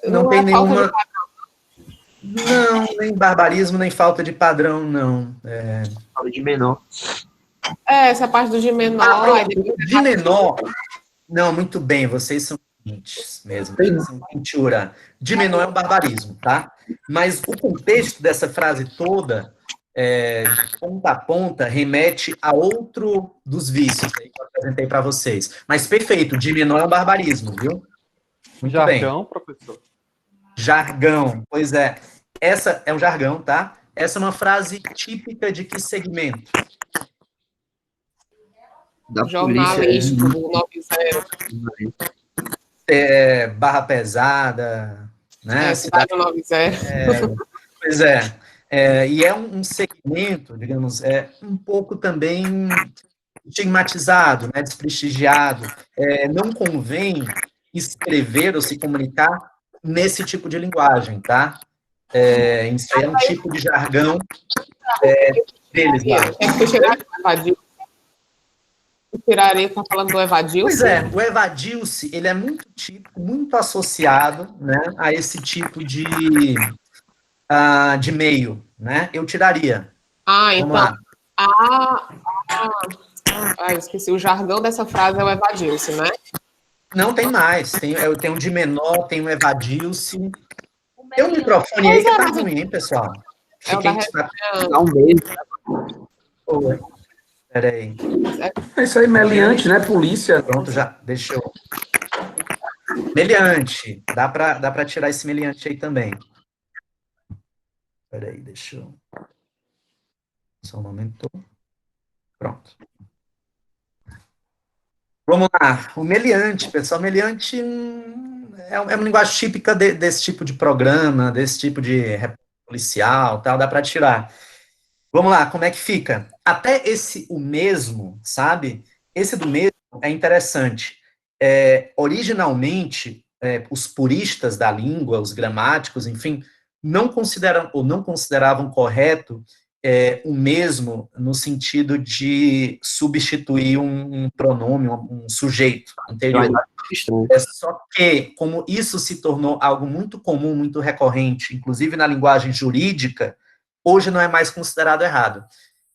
Não tem nenhuma... Não, nem barbarismo, nem falta de padrão, não.
Fala de menor.
Essa parte do de menor.
De menor... Não, muito bem, vocês são mentes mesmo. São pintura. De menor é um barbarismo, tá? Mas o contexto dessa frase toda, de ponta a ponta, remete a outro dos vícios aí que eu apresentei para vocês. Mas perfeito, de menor é um barbarismo, viu? Muito
Jargão,
bem.
professor.
Jargão, pois é. Essa é um jargão, tá? Essa é uma frase típica de que segmento?
Da
Jornalístico,
polícia.
do 90.
Barra pesada, né?
Cidade 90.
Pois é. E é um segmento, digamos, um pouco também estigmatizado, né, desprestigiado. Não convém escrever ou se comunicar nesse tipo de linguagem, tá? Isso aí é um tipo de jargão deles lá.
Tiraria, tá falando do evadiu?
Pois é, o evadiu-se, ele é muito típico, muito associado, né, a esse tipo de meio, né? Eu tiraria.
Então. Eu esqueci. O jargão dessa frase é o evadiu-se, né?
Não, tem mais. Eu tenho um de menor, tem um evadiu-se. Tem um microfone aí que tá ruim, hein, pessoal?
Dá um beijo.
Peraí.
É isso aí, meliante, né? Polícia.
Pronto, já. Deixa eu... Meliante. Dá pra tirar esse meliante aí também. Peraí, deixa eu... Só um momento. Pronto. Vamos lá. O meliante, pessoal. Meliante é uma linguagem típica desse tipo de programa, desse tipo de policial, tal. Dá para tirar. Vamos lá, como é que fica? Até o mesmo, sabe? Esse do mesmo é interessante. Originalmente, os puristas da língua, os gramáticos, enfim, não consideravam correto o mesmo no sentido de substituir um pronome, um sujeito anterior. Só que, como isso se tornou algo muito comum, muito recorrente, inclusive na linguagem jurídica, hoje não é mais considerado errado.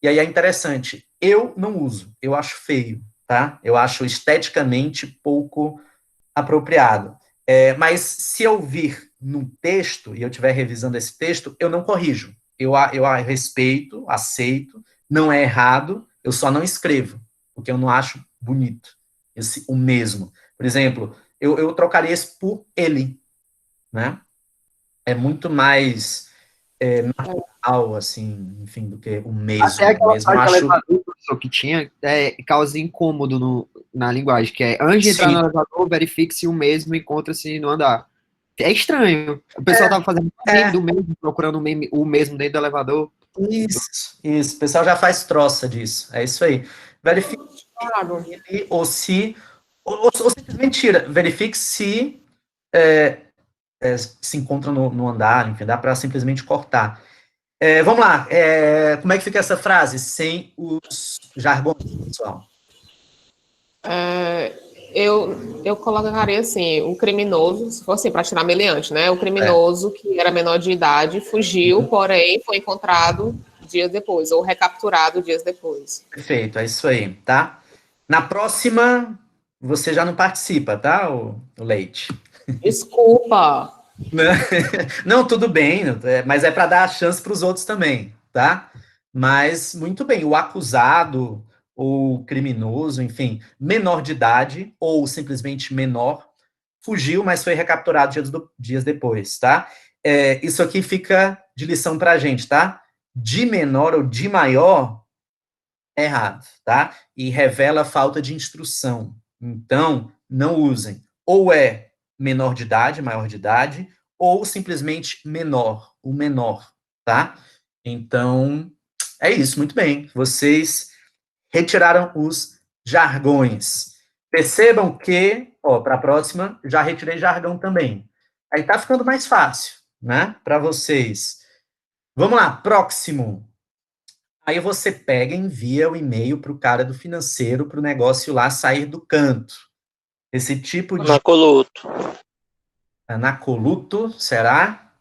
E aí é interessante, eu não uso, eu acho feio, tá? Eu acho esteticamente pouco apropriado. Mas se eu vir num texto, e eu estiver revisando esse texto, eu não corrijo. Eu respeito, aceito, não é errado, eu só não escrevo, porque eu não acho bonito, o mesmo. Por exemplo, eu trocaria esse por ele, né? É muito mais natural, assim, enfim, do que o mesmo.
Até aquela
mesmo. Eu
frase de
acho,
elevador, professor, que tinha, causa incômodo na linguagem, que é, antes de entrar
sim,
no elevador, verifique se o mesmo encontra-se no andar. É estranho. O pessoal tava fazendo meme
é,
do mesmo, procurando o mesmo dentro do elevador.
isso. O pessoal já faz troça disso. É isso aí. Verifique
Claro.
ele, ou se, ou simplesmente tira. Verifique se é, se encontra no andar, enfim, dá para simplesmente cortar. Vamos lá. Como é que fica essa frase? Sem os jargões, pessoal.
Eu colocaria assim, o criminoso, se fosse assim, para tirar meliante, né? O criminoso que era menor de idade fugiu, porém foi encontrado dias depois, ou recapturado dias depois.
Perfeito, é isso aí, tá? Na próxima, você já não participa, tá, o Leite?
Desculpa.
Não, tudo bem, mas é para dar a chance para os outros também, tá? Mas, muito bem, o acusado ou criminoso, enfim, menor de idade ou simplesmente menor, fugiu, mas foi recapturado dias depois, tá? Isso aqui fica de lição para a gente, tá? De menor ou de maior é errado, tá? E revela falta de instrução. Então, não usem. Ou é menor de idade, maior de idade, ou simplesmente menor, o menor, tá? Então, é isso, muito bem. Vocês retiraram os jargões. Percebam que, ó, para a próxima, já retirei jargão também. Aí tá ficando mais fácil, né, para vocês. Vamos lá, próximo. Aí você pega e envia o e-mail para o cara do financeiro para o negócio lá sair do canto. Esse tipo de
Anacoluto.
anacoluto, será?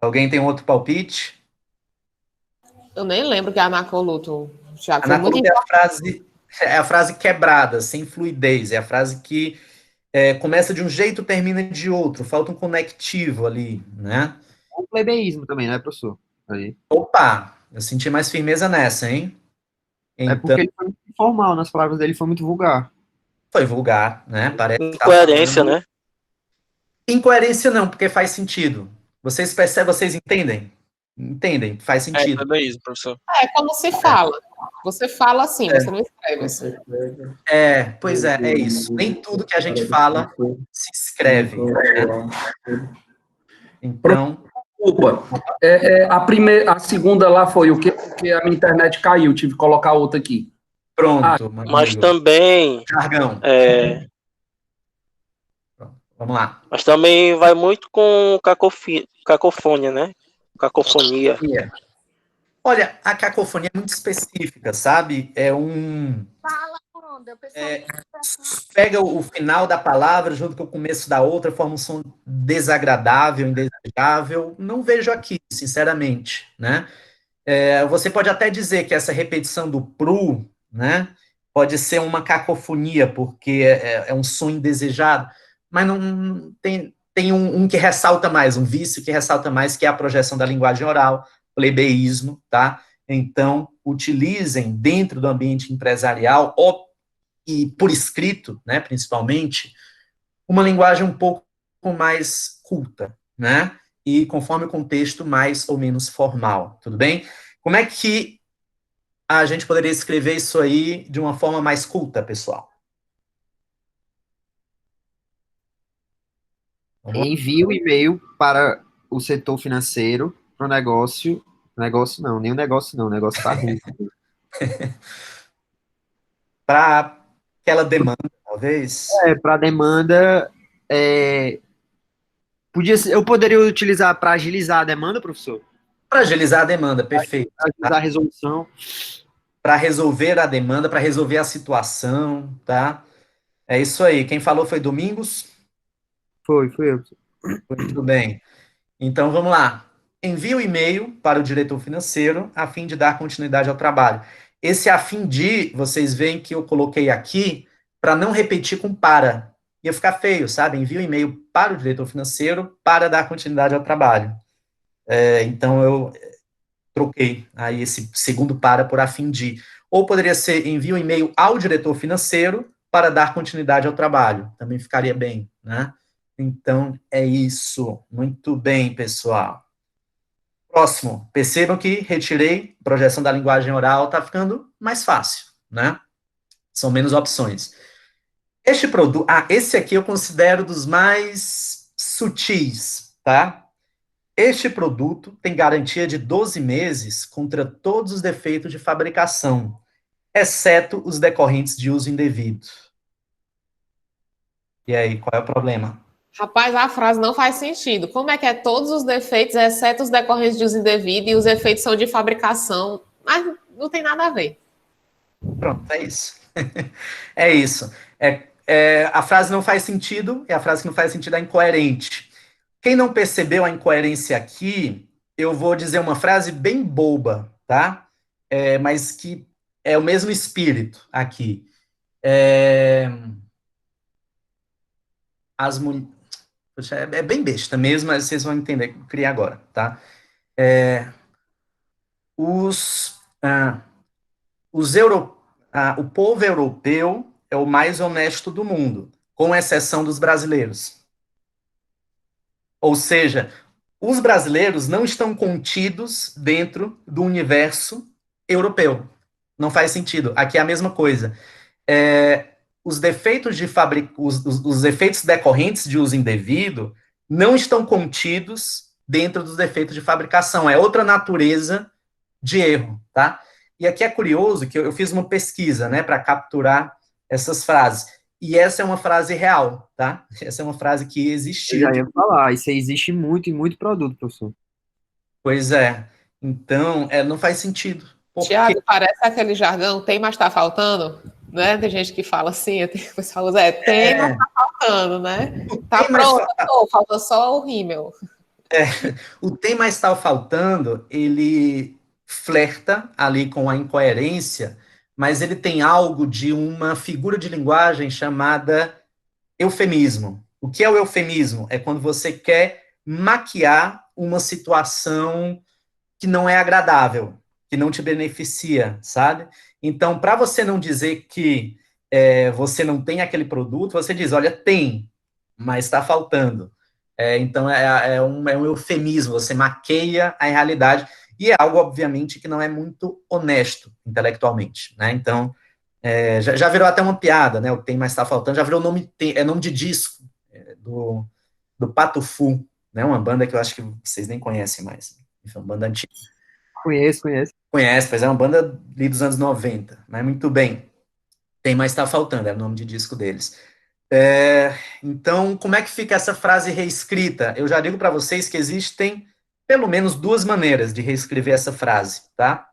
Alguém tem um outro palpite?
Eu nem lembro que é anacoluto. Já foi muito
Anacoluto é a frase quebrada, sem fluidez. É a frase que começa de um jeito, termina de outro. Falta um conectivo ali, né?
O plebeísmo também, né, professor? Aí.
Opa, eu senti mais firmeza nessa, hein?
É
Então,
porque ele foi muito informal, nas palavras dele foi muito vulgar.
foi vulgar, né? Parece que tá
Incoerência,
falando.
né?
Incoerência não, porque faz sentido. Vocês percebem, vocês entendem? Entendem, faz
É,
sentido.
também isso, professor.
É como se fala. Você fala assim, você não escreve assim.
Pois é isso. Nem tudo que a gente fala se escreve, né? Então,
Desculpa. A segunda lá foi o quê? Porque a minha internet caiu, tive que colocar outra aqui.
pronto,
Mas
Murilo.
também,
Jargão. Vamos lá.
mas também vai muito com cacofônia, né? Cacofonia.
Olha, a cacofonia é muito específica, sabe? Pega o final da palavra junto com o começo da outra, forma um som desagradável, indesejável. Não vejo aqui, sinceramente, né? Você pode até dizer que essa repetição do pru, né, pode ser uma cacofonia, porque é um som indesejado, mas não tem um que ressalta mais, um vício que ressalta mais, que é a projeção da linguagem oral, plebeísmo, tá? Então, utilizem dentro do ambiente empresarial, e por escrito, né, principalmente, uma linguagem um pouco mais culta, né? E conforme o contexto, mais ou menos formal, tudo bem? Como é que a gente poderia escrever isso aí de uma forma mais culta, pessoal?
Envie o e-mail para o setor financeiro, para o negócio. Negócio não, nem o negócio não, o negócio tá ruim.
Para aquela demanda, talvez.
Para demanda, eu poderia utilizar para agilizar a demanda, professor?
Para agilizar a demanda, perfeito.
Agilizar a resolução.
Para resolver a demanda, para resolver a situação, tá? É isso aí. Quem falou foi Domingos?
Foi eu.
Muito bem. Então, vamos lá. Envie o e-mail para o diretor financeiro a fim de dar continuidade ao trabalho. Esse a fim de, vocês veem que eu coloquei aqui para não repetir com para. Ia ficar feio, sabe? Envie o e-mail para o diretor financeiro para dar continuidade ao trabalho. Então, eu troquei aí esse segundo para por a fim de. Ou poderia ser envie um e-mail ao diretor financeiro para dar continuidade ao trabalho. Também ficaria bem, né? Então, é isso. Muito bem, pessoal. Próximo, percebam que retirei projeção da linguagem oral, tá ficando mais fácil, né? São menos opções. Este produto, esse aqui eu considero dos mais sutis, tá? Este produto tem garantia de 12 meses contra todos os defeitos de fabricação, exceto os decorrentes de uso indevido. E aí, qual é o problema?
Rapaz, a frase não faz sentido. Como é que é todos os defeitos, exceto os decorrentes de uso indevido, e os efeitos são de fabricação? Mas não tem nada a ver.
Pronto, é isso. É isso. A frase não faz sentido, a frase que não faz sentido é incoerente. Quem não percebeu a incoerência aqui, eu vou dizer uma frase bem boba, tá? Mas que é o mesmo espírito aqui. As mulheres... É bem besta mesmo, mas vocês vão entender o que eu criei agora, tá? O povo europeu é o mais honesto do mundo, com exceção dos brasileiros. Ou seja, os brasileiros não estão contidos dentro do universo europeu. Não faz sentido. Aqui é a mesma coisa. Os defeitos os efeitos decorrentes de uso indevido não estão contidos dentro dos defeitos de fabricação. É outra natureza de erro, tá? E aqui é curioso que eu fiz uma pesquisa, né, para capturar essas frases. E essa é uma frase real, tá? Essa é uma frase que
Eu
existiu.
já ia falar, isso aí existe muito em muito produto, professor.
Pois é. Então, não faz sentido. Porque
Tiago, parece aquele jargão, tem, mas tá faltando, né? Tem gente que fala assim, o pessoal usa, tem, mas tá faltando, né? Tá
tem, mas
pronto, falta só o rímel.
o tem mais tal faltando, ele flerta ali com a incoerência, mas ele tem algo de uma figura de linguagem chamada eufemismo. O que é o eufemismo? É quando você quer maquiar uma situação que não é agradável, que não te beneficia, sabe? Então, para você não dizer que você não tem aquele produto, você diz, olha, tem, mas está faltando. Então, é um eufemismo, você maqueia a realidade, e é algo, obviamente, que não é muito honesto intelectualmente, né? Então, já virou até uma piada, né? O tem, mas está faltando, já virou nome de disco do Pato Fu, né? Uma banda que eu acho que vocês nem conhecem mais. Enfim, uma banda antiga.
Conheço.
Conhece, pois é uma banda ali dos anos 90, mas muito bem. Tem, mas está faltando, é o nome de disco deles. Então, como é que fica essa frase reescrita? Eu já digo para vocês que existem pelo menos duas maneiras de reescrever essa frase, tá?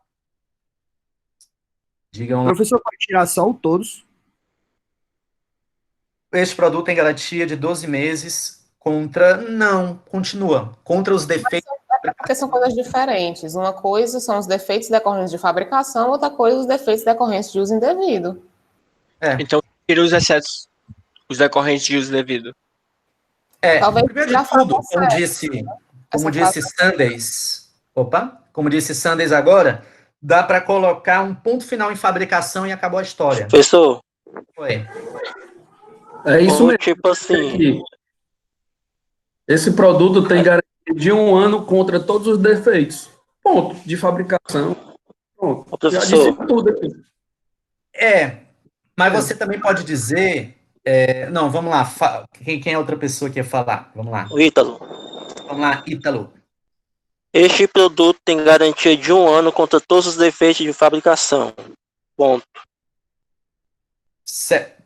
Digam
O
lá.
professor pode tirar só o todos.
Este produto tem garantia de 12 meses contra... Não, continua. Contra os defeitos...
Porque são coisas diferentes. Uma coisa são os defeitos decorrentes de fabricação, outra coisa os defeitos decorrentes de uso indevido.
Então, tira os excetos, os decorrentes de uso devido.
Talvez
primeiro
já
de tudo,
faça
como disse Sanders, como disse Sanders agora, dá para colocar um ponto final em fabricação e acabou a história.
Professor,
Foi.
É isso
ou
mesmo.
tipo assim,
Esse produto tem garantia de 1 ano contra todos os defeitos. Ponto. De fabricação. Pronto.
Ô,
Já
professor.
disse tudo aqui.
Mas você também pode dizer... não, vamos lá. Quem é outra pessoa que ia falar? Vamos lá.
o Ítalo,
Vamos lá, Ítalo.
este produto tem garantia de 1 ano contra todos os defeitos de fabricação. Ponto.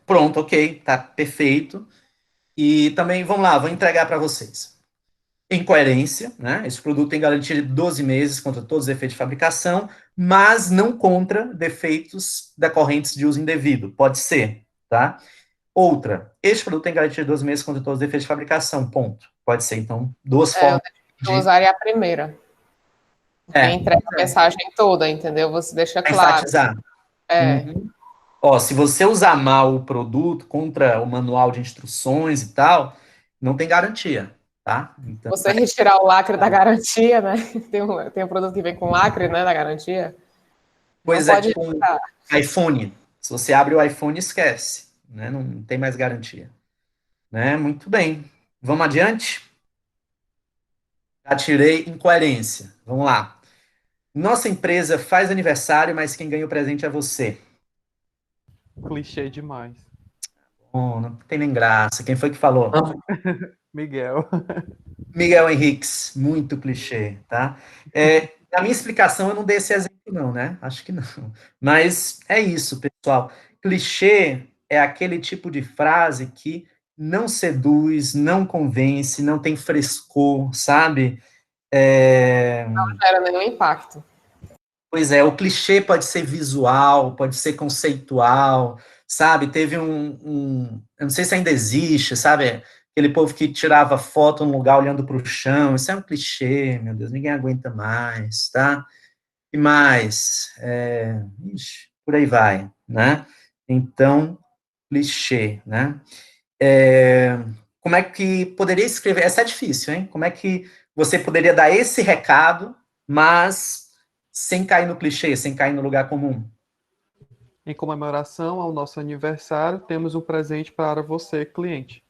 Pronto, ok. Tá perfeito. E também, vamos lá, vou entregar para vocês. Incoerência, né? Esse produto tem garantia de 12 meses contra todos os efeitos de fabricação, mas não contra defeitos decorrentes de uso indevido. Pode ser, tá? Outra, este produto tem garantia de 12 meses contra todos os defeitos de fabricação. Ponto. Pode ser, então, duas formas.
Eu usaria a primeira. Entrega a mensagem toda, entendeu? Você deixa claro.
Enfatizar. Se você usar mal o produto contra o manual de instruções e tal, não tem garantia, tá? Então,
você retirar o lacre da garantia, né? Tem um produto que vem com lacre, né, da garantia.
Pois é, tipo um iPhone. Se você abre o iPhone, esquece, né? Não tem mais garantia. Né? Muito bem. Vamos adiante? Atirei incoerência. Vamos lá. Nossa empresa faz aniversário, mas quem ganha o presente é você.
Clichê demais.
Oh, não tem nem graça. Quem foi que falou?
Miguel.
Miguel Henriques, muito clichê, tá? Na minha explicação, eu não dei esse exemplo, não, né? Acho que não. Mas é isso, pessoal. Clichê é aquele tipo de frase que não seduz, não convence, não tem frescor, sabe?
Não gera nenhum impacto.
Pois é, o clichê pode ser visual, pode ser conceitual, sabe? Teve eu não sei se ainda existe, sabe? Aquele povo que tirava foto num lugar olhando para o chão, isso é um clichê, meu Deus, ninguém aguenta mais, tá? E mais, ixi, por aí vai, né? Então, clichê, né? Como é que poderia escrever? Essa é difícil, hein? Como é que você poderia dar esse recado, mas sem cair no clichê, sem cair no lugar comum?
Em comemoração ao nosso aniversário, temos um presente para você, cliente.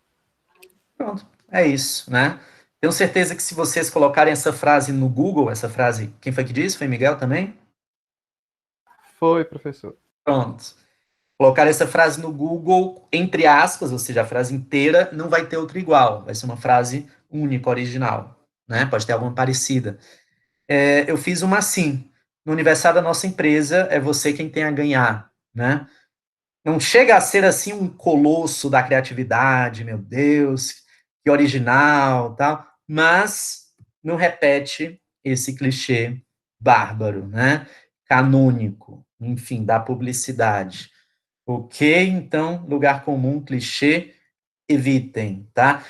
Pronto, é isso, né? Tenho certeza que se vocês colocarem essa frase no Google, essa frase, quem foi que disse? Foi Miguel também?
Foi, professor.
Pronto. Colocar essa frase no Google, entre aspas, ou seja, a frase inteira, não vai ter outra igual. Vai ser uma frase única, original, né? Pode ter alguma parecida. Eu fiz uma assim. No aniversário da nossa empresa, é você quem tem a ganhar, né? Não chega a ser assim um colosso da criatividade, meu Deus, que original, tal, mas não repete esse clichê bárbaro, né? Canônico, enfim, da publicidade. Ok? Então, lugar comum, clichê, evitem, tá?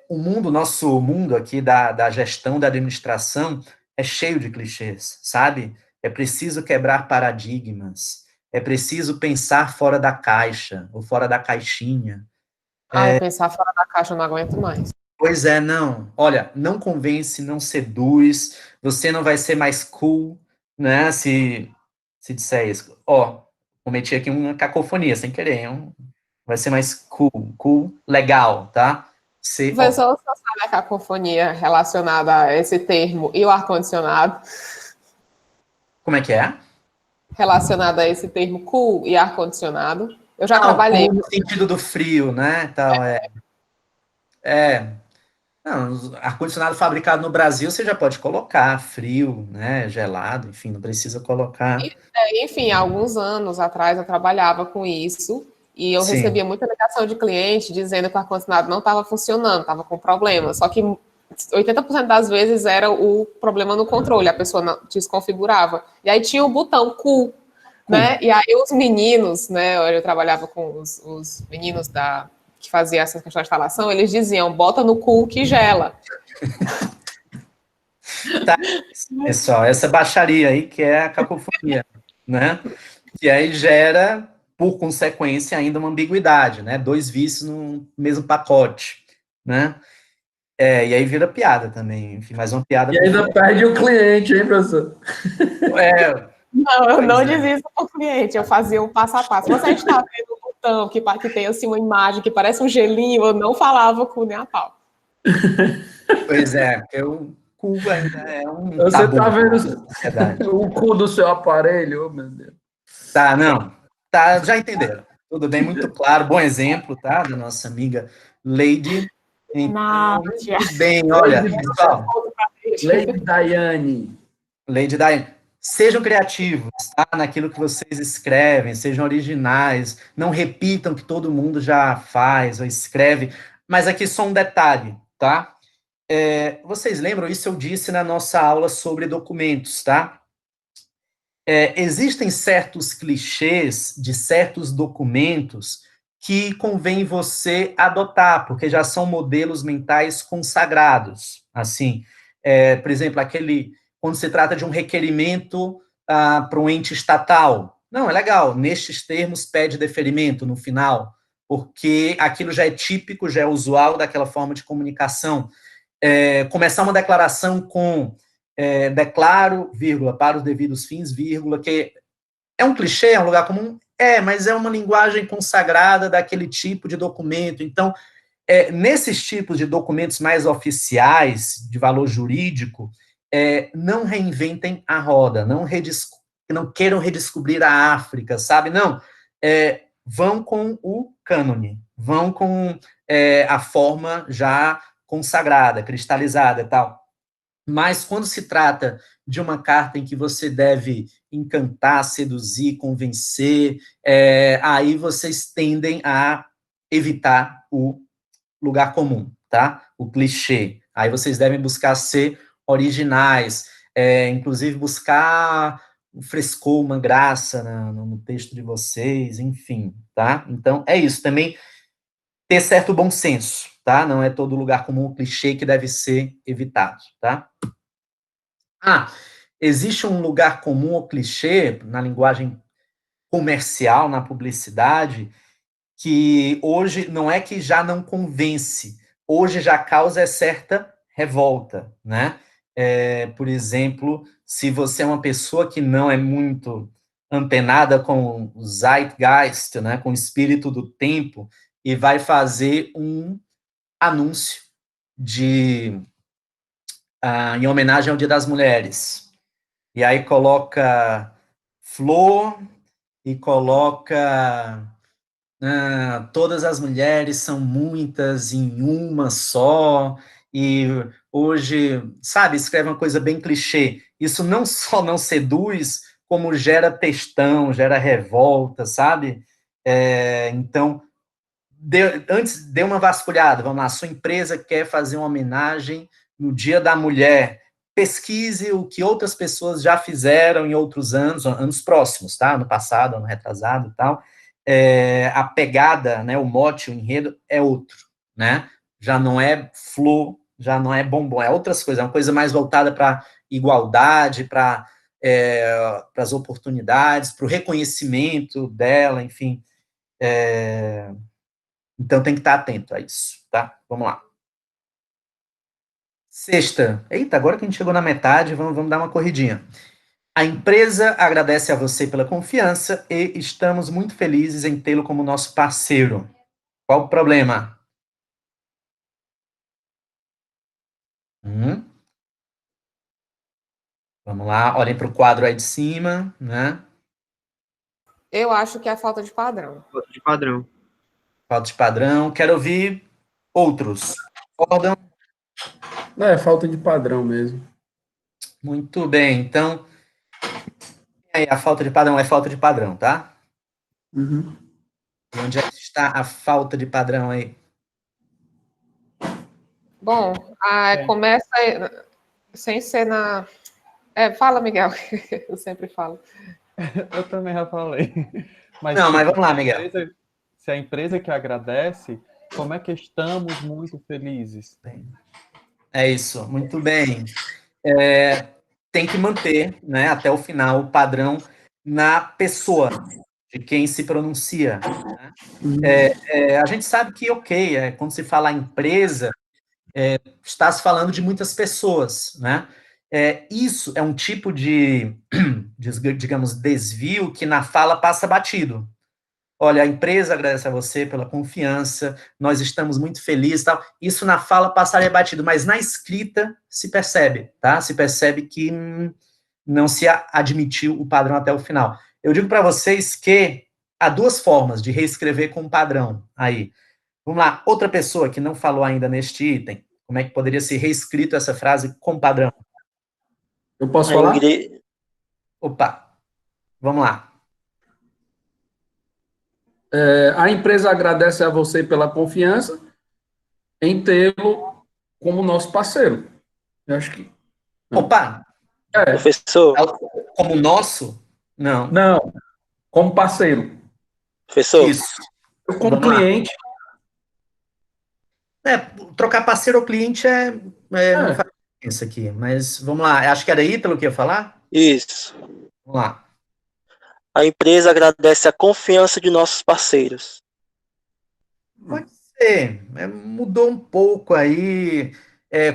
O mundo, nosso mundo aqui da gestão, da administração, é cheio de clichês, sabe? É preciso quebrar paradigmas, é preciso pensar fora da caixa, ou fora da caixinha.
Pensar fora da caixa eu não aguento mais.
Pois é, não. Olha, não convence, não seduz, você não vai ser mais cool, né? Se disser isso. Ó, cometi aqui uma cacofonia, sem querer, hein? Vai ser mais cool, legal, tá?
Professor, você sabe a cacofonia relacionada a esse termo e o ar-condicionado?
Como é que é?
Relacionada a esse termo cool e ar-condicionado. Eu já trabalhei.
Cool no sentido do frio, né? Então, Não, ar-condicionado fabricado no Brasil, você já pode colocar frio, né? Gelado, enfim, não precisa colocar.
Enfim, há alguns anos atrás eu trabalhava com isso e eu
Sim.
recebia muita ligação de cliente dizendo que o ar-condicionado não estava funcionando, estava com problema. Só que 80% das vezes era o problema no controle, a pessoa não desconfigurava. E aí tinha o botão cool, né? E aí os meninos, né? Eu trabalhava com os meninos que faziam essa questão de instalação, eles diziam, bota no cool que gela.
Tá, pessoal, essa baixaria aí que é a cacofonia, né? Que aí gera, por consequência, ainda uma ambiguidade, né? Dois vícios no mesmo pacote, né? E aí vira piada também, enfim, mais uma piada.
E ainda perde o cliente, hein, professor?
Não, eu não dizia isso para o cliente, eu fazia um passo a passo. Você está vendo um botão que tem assim uma imagem que parece um gelinho, eu não falava com nem a pau.
Pois é, o cu ainda é um
Você
tabu,
tá vendo o cu do seu aparelho, oh, meu Deus.
Tá, não. Tá, já entenderam. Tudo bem, muito claro. Bom exemplo, tá? Da nossa amiga Lady. Então, muito bem, olha, pessoal.
Lady Daiane.
Lady Daiane. Sejam criativos, tá? Naquilo que vocês escrevem, sejam originais, não repitam o que todo mundo já faz ou escreve, mas aqui só um detalhe, tá? Vocês lembram, isso eu disse na nossa aula sobre documentos, tá? Existem certos clichês de certos documentos que convém você adotar, porque já são modelos mentais consagrados. Assim, por exemplo, quando se trata de um requerimento para um ente estatal. Não, é legal, nestes termos pede deferimento no final, porque aquilo já é típico, já é usual daquela forma de comunicação. Começar uma declaração com declaro, vírgula, para os devidos fins, vírgula, que é um clichê, é um lugar comum? Mas é uma linguagem consagrada daquele tipo de documento. Então, Nesses tipos de documentos mais oficiais, de valor jurídico, não reinventem a roda, não queiram redescobrir a África, sabe? Não, vão com o cânone, vão com a forma já consagrada, cristalizada e tal. Mas quando se trata de uma carta em que você deve encantar, seduzir, convencer, aí vocês tendem a evitar o lugar comum, tá? O clichê. Aí vocês devem buscar ser originais, inclusive buscar um frescor, uma graça no texto de vocês, enfim, tá? Então, é isso. Também ter certo bom senso, tá? Não é todo lugar comum o clichê que deve ser evitado, tá? Existe um lugar comum ao clichê na linguagem comercial, na publicidade, que hoje não é que já não convence, hoje já causa certa revolta, né? Por exemplo, se você é uma pessoa que não é muito antenada com o zeitgeist, né, com o espírito do tempo, e vai fazer um anúncio em homenagem ao Dia das Mulheres. E aí coloca flor e coloca todas as mulheres são muitas em uma só, e hoje, sabe, escreve uma coisa bem clichê. Isso não só não seduz, como gera textão, gera revolta, sabe? Então, antes, dê uma vasculhada, vamos lá, sua empresa quer fazer uma homenagem no Dia da Mulher, pesquise o que outras pessoas já fizeram em outros anos próximos, tá? Ano passado, ano retrasado e tal. A pegada, né, o mote, o enredo é outro, né? Já não é flor, já não é bombom, é outras coisas, é uma coisa mais voltada para igualdade, para as oportunidades, para o reconhecimento dela, enfim. Então tem que estar atento a isso, tá? Vamos lá. Sexta. Eita, agora que a gente chegou na metade, vamos dar uma corridinha. A empresa agradece a você pela confiança e estamos muito felizes em tê-lo como nosso parceiro. Qual o problema? Vamos lá, olhem para o quadro aí de cima, né?
Eu acho que é a falta de padrão.
Falta de padrão.
Falta de padrão. Quero ouvir outros. Concordam?
Falta de padrão mesmo.
Muito bem, então, aí, a falta de padrão é falta de padrão, tá?
Uhum.
E onde é que está a falta de padrão aí?
Bom, começa sem ser na... fala, Miguel, eu sempre falo.
Eu também já falei. Mas
vamos lá, Miguel.
Se a empresa que agradece, como é que estamos muito felizes?
É isso, muito bem. Tem que manter, né, até o final, o padrão na pessoa de quem se pronuncia. Né? A gente sabe que, quando se fala empresa, está se falando de muitas pessoas, né? Isso é um tipo de, digamos, desvio que na fala passa batido. Olha, a empresa agradece a você pela confiança, nós estamos muito felizes, tal. Isso na fala passaria batido, mas na escrita se percebe, tá? Se percebe que não se admitiu o padrão até o final. Eu digo para vocês que há duas formas de reescrever com um padrão aí. Vamos lá, outra pessoa que não falou ainda neste item, como é que poderia ser reescrito essa frase com padrão?
Eu posso falar?
Opa, vamos lá.
A empresa agradece a você pela confiança em tê-lo como nosso parceiro. Eu acho que...
Opa!
Professor.
Como nosso? Não.
Não, como parceiro.
Professor.
Isso.
Como cliente.
Trocar parceiro ou cliente não faz diferença aqui, mas vamos lá. Acho que era Ítalo que ia falar?
Isso.
Vamos lá.
A empresa agradece a confiança de nossos parceiros.
Pode ser. Mudou um pouco aí.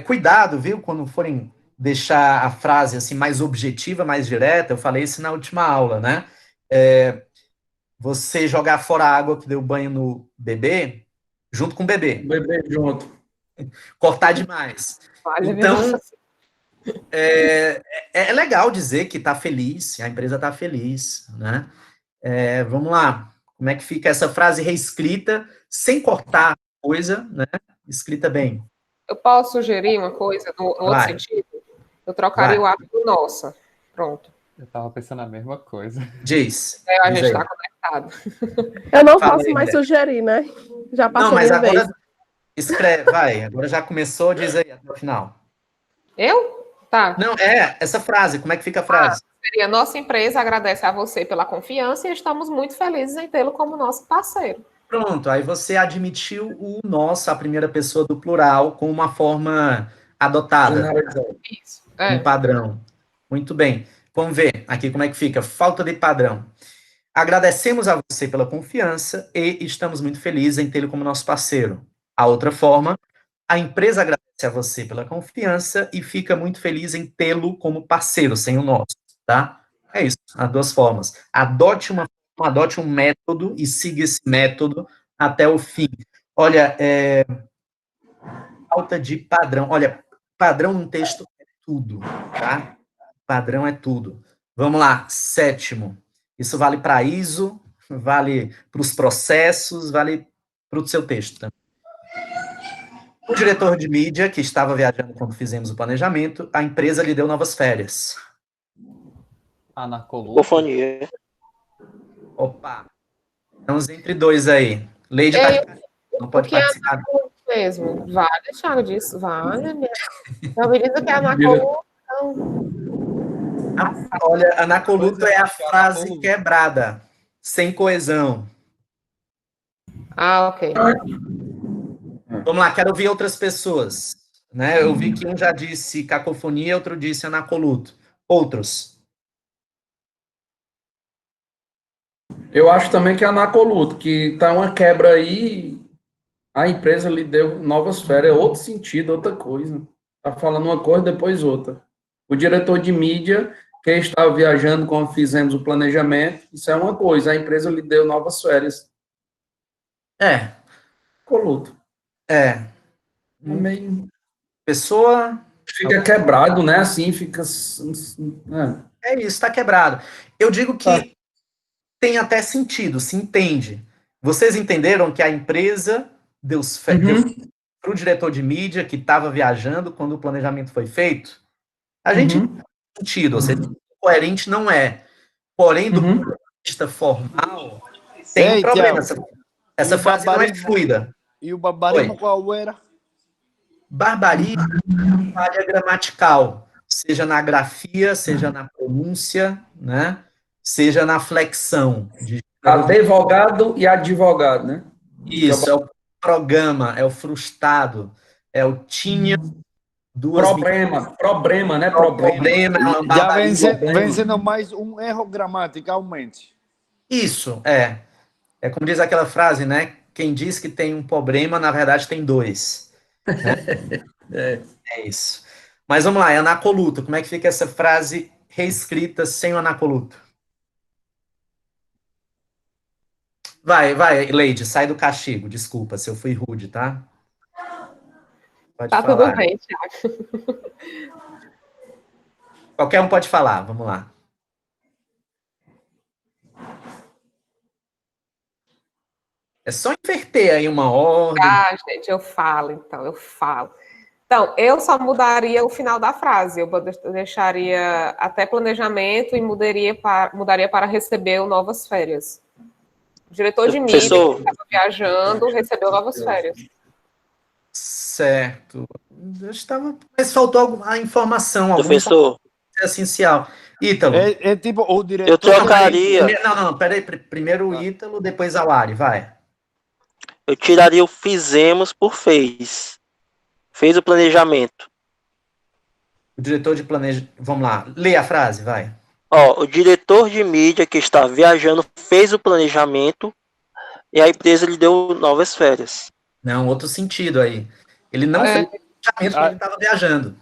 Cuidado, viu? Quando forem deixar a frase assim mais objetiva, mais direta. Eu falei isso na última aula, né? Você jogar fora a água que deu banho no bebê, junto com o bebê.
Bebê junto.
Cortar demais.
Vale,
Então, é legal dizer que está feliz, a empresa está feliz, né? Vamos lá. Como é que fica essa frase reescrita, sem cortar coisa, né? Escrita bem.
eu posso sugerir uma coisa no outro
Vai.
sentido? Eu trocaria
Vai.
o ato por nossa. Pronto.
Eu tava pensando a mesma coisa.
Diz.
A
Diz
gente
aí.
está conectado.
Eu não
Fala
posso
aí,
mais
André.
sugerir, né? Já passou
Não, mas
minha
agora
vez.
escreve, vai. Agora já começou, diz aí até o final.
Eu? Tá.
Não, essa frase, como é que fica a frase?
Seria: nossa empresa agradece a você pela confiança e estamos muito felizes em tê-lo como nosso parceiro.
Pronto, aí você admitiu o nosso, a primeira pessoa do plural, com uma forma adotada,
Generalizado.
Isso.
um padrão. Muito bem. Vamos ver aqui como é que fica. Falta de padrão. Agradecemos a você pela confiança e estamos muito felizes em tê-lo como nosso parceiro. A outra forma, a empresa agradece a você pela confiança e fica muito feliz em tê-lo como parceiro, sem o nosso, tá? É isso, as duas formas. Adote um método e siga esse método até o fim. Olha, falta de padrão. Olha, padrão num texto é tudo, tá? Padrão é tudo. Vamos lá, 7º. Isso vale para ISO, vale para os processos, vale para o seu texto também. O diretor de mídia, que estava viajando quando fizemos o planejamento, a empresa lhe deu novas férias.
Anacoluto.
Cacofonia.
Opa. Estamos entre dois aí. Leide não pode participar.
Mesmo. Vale, Thiago, disso. Vale. Então, me diz o que é anacoluto.
Olha, anacoluto é a frase quebrada, sem coesão.
Ah, ok.
Vamos lá, quero ouvir outras pessoas. Né? Eu vi que um já disse cacofonia, outro disse anacoluto. Outros.
Eu acho também que é anacoluto, que tá uma quebra aí, a empresa lhe deu novas férias, é outro sentido, outra coisa. Tá falando uma coisa, depois outra. O diretor de mídia, que estava viajando quando fizemos o planejamento, isso é uma coisa, a empresa lhe deu novas férias. Anacoluto. Meio...
Pessoa...
Fica quebrado, né? Assim, fica...
É isso, está quebrado. Eu digo que tem até sentido, se entende. Vocês entenderam que a empresa deu férias para o diretor de mídia que estava viajando quando o planejamento foi feito? A gente tem sentido, ou seja, coerente não é. Porém, do ponto de vista formal, tem um problema. Essa frase não é fluida.
E o barbarismo qual era?
Barbarismo é falha gramatical, seja na grafia, seja na pronúncia, né? Seja na flexão.
Advogado e advogado, né?
Isso, é o programa, é o frustrado, é o tinha duas...
Problema, né? Problema.
Já vencendo mais um erro gramaticalmente.
Isso, é. É como diz aquela frase, né? Quem diz que tem um problema, na verdade tem dois. Né? É isso. Mas vamos lá, é anacoluto. Como é que fica essa frase reescrita sem o anacoluto? Vai, Leide, sai do castigo. Desculpa se eu fui rude, tá? Pode
tá
falar.
Tudo bem, Thiago.
Qualquer um pode falar, vamos lá. É só inverter aí uma ordem.
Ah, gente, eu falo. Então, eu só mudaria o final da frase. Eu deixaria até planejamento e mudaria para receber novas férias. O diretor de mídia que estava viajando recebeu novas férias.
Certo. Mas faltou alguma informação.
Professor.
Essencial. Ítalo.
É tipo o diretor...
Eu trocaria...
Não, peraí. Primeiro o Ítalo, depois a Lari, vai.
Eu tiraria o fizemos por fez. Fez o planejamento.
O diretor de planejamento... Vamos lá, lê a frase, vai.
O diretor de mídia que está viajando fez o planejamento e a empresa lhe deu novas férias.
Não, outro sentido aí. Ele não fez o planejamento quando ele estava viajando.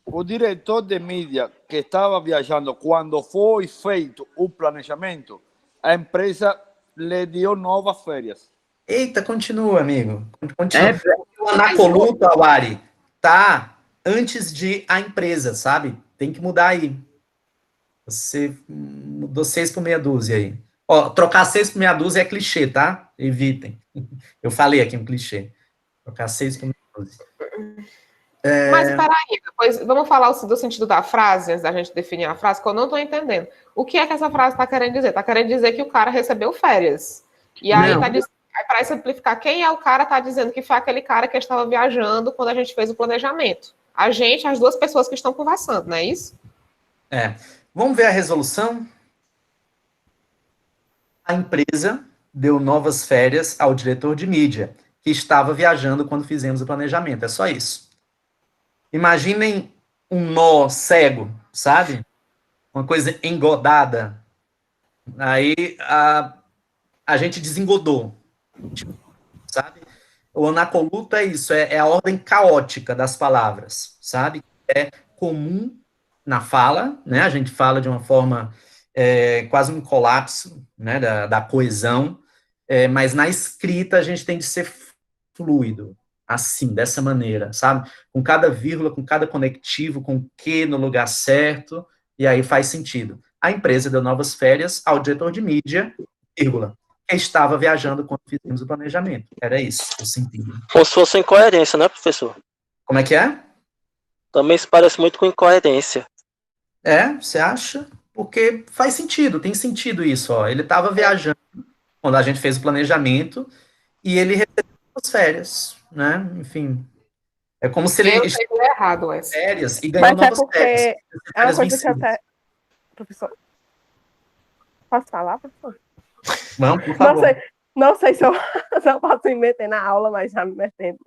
O diretor de mídia que estava viajando, quando foi feito o planejamento, a empresa lhe deu novas férias.
Eita, continua, amigo. Continua.
É,
O anacoluto, Awari, tá antes de a empresa, sabe? Tem que mudar aí. Você mudou 6 por meia dúzia aí. Ó, trocar 6 por meia dúzia é clichê, tá? Evitem. Eu falei aqui um clichê. Trocar 6 por meia dúzia.
Mas peraí, depois vamos falar do sentido da frase, antes da gente definir a frase, que eu não estou entendendo. O que é que essa frase está querendo dizer? Está querendo dizer que o cara recebeu férias. E aí, para simplificar, quem é o cara está dizendo que foi aquele cara que estava viajando quando a gente fez o planejamento. A gente, as duas pessoas que estão conversando, não é isso?
Vamos ver a resolução? A empresa deu novas férias ao diretor de mídia, que estava viajando quando fizemos o planejamento. É só isso. Imaginem um nó cego, sabe? Uma coisa engodada. Aí a gente desengodou, sabe? O anacoluto é isso, é a ordem caótica das palavras, sabe? É comum na fala, né? A gente fala de uma forma quase um colapso, né? Da coesão, mas na escrita a gente tem de ser fluido, assim, dessa maneira, sabe? Com cada vírgula, com cada conectivo, com o que no lugar certo, e aí faz sentido. A empresa deu novas férias ao diretor de mídia, vírgula, que estava viajando quando fizemos o planejamento. Era isso, o sentido.
Como se fosse incoerência, né, professor?
Como é que é?
Também se parece muito com incoerência.
Você acha? Porque faz sentido, tem sentido isso, ó. Ele estava viajando quando a gente fez o planejamento e ele recebeu as férias, né? Enfim, é como se ele
estivesse errado essa.
Férias e ganhou novas férias.
É uma coisa que até... Professor, posso falar, professor?
Vamos, por favor.
Não sei se eu posso me meter na aula, mas já me metendo.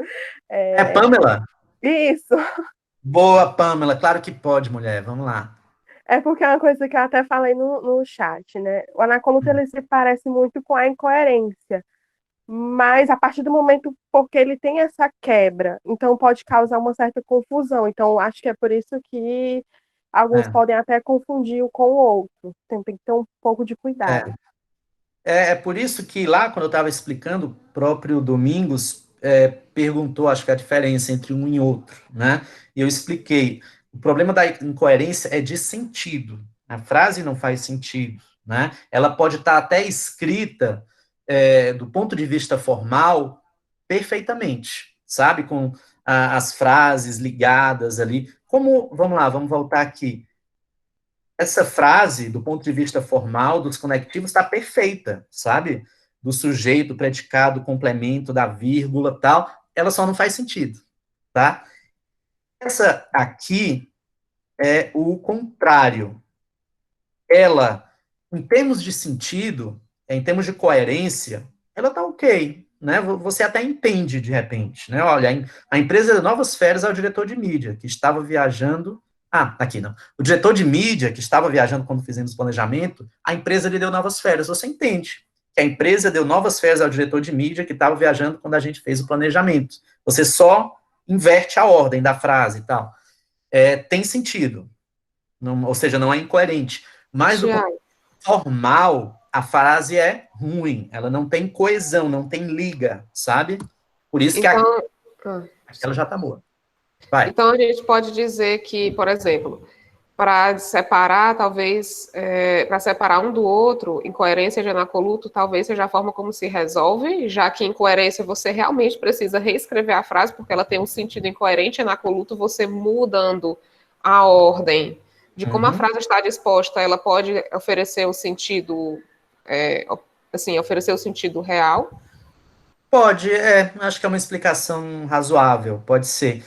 Pamela?
Isso.
Boa, Pamela. Claro que pode, mulher. Vamos lá.
É porque é uma coisa que eu até falei no chat, né? O anacoluto, ele se parece muito com a incoerência. Mas a partir do momento, porque ele tem essa quebra, então pode causar uma certa confusão. Então, acho que é por isso que alguns podem até confundir um com o outro. Tem que ter um pouco de cuidado.
É por isso que lá, quando eu estava explicando, o próprio Domingos perguntou, acho que a diferença entre um e outro, né? E eu expliquei. O problema da incoerência é de sentido. A frase não faz sentido, né? Ela pode estar até escrita do ponto de vista formal perfeitamente, sabe? Com as frases ligadas ali. Como, vamos lá, vamos voltar aqui. Essa frase, do ponto de vista formal, dos conectivos, está perfeita, sabe? Do sujeito, predicado, complemento, da vírgula, tal, ela só não faz sentido, tá? Essa aqui é o contrário. Ela, em termos de sentido, em termos de coerência, ela tá ok, né? Você até entende, de repente, né? Olha, a empresa deu novas férias ao diretor de mídia, que estava viajando... aqui não. O diretor de mídia, que estava viajando quando fizemos o planejamento, a empresa lhe deu novas férias. Você entende que a empresa deu novas férias ao diretor de mídia que estava viajando quando a gente fez o planejamento. Você só inverte a ordem da frase e tal. Tem sentido. Não, ou seja, não é incoerente. Mas do ponto formal, a frase é ruim. Ela não tem coesão, não tem liga, sabe? Por isso que ela já está boa. Vai.
Então, a gente pode dizer que, por exemplo, para separar, talvez, para separar um do outro, incoerência de anacoluto talvez seja a forma como se resolve, já que incoerência você realmente precisa reescrever a frase, porque ela tem um sentido incoerente, anacoluto você mudando a ordem de como a frase está disposta, ela pode oferecer o sentido, oferecer o sentido real?
Pode, acho que é uma explicação razoável, pode ser.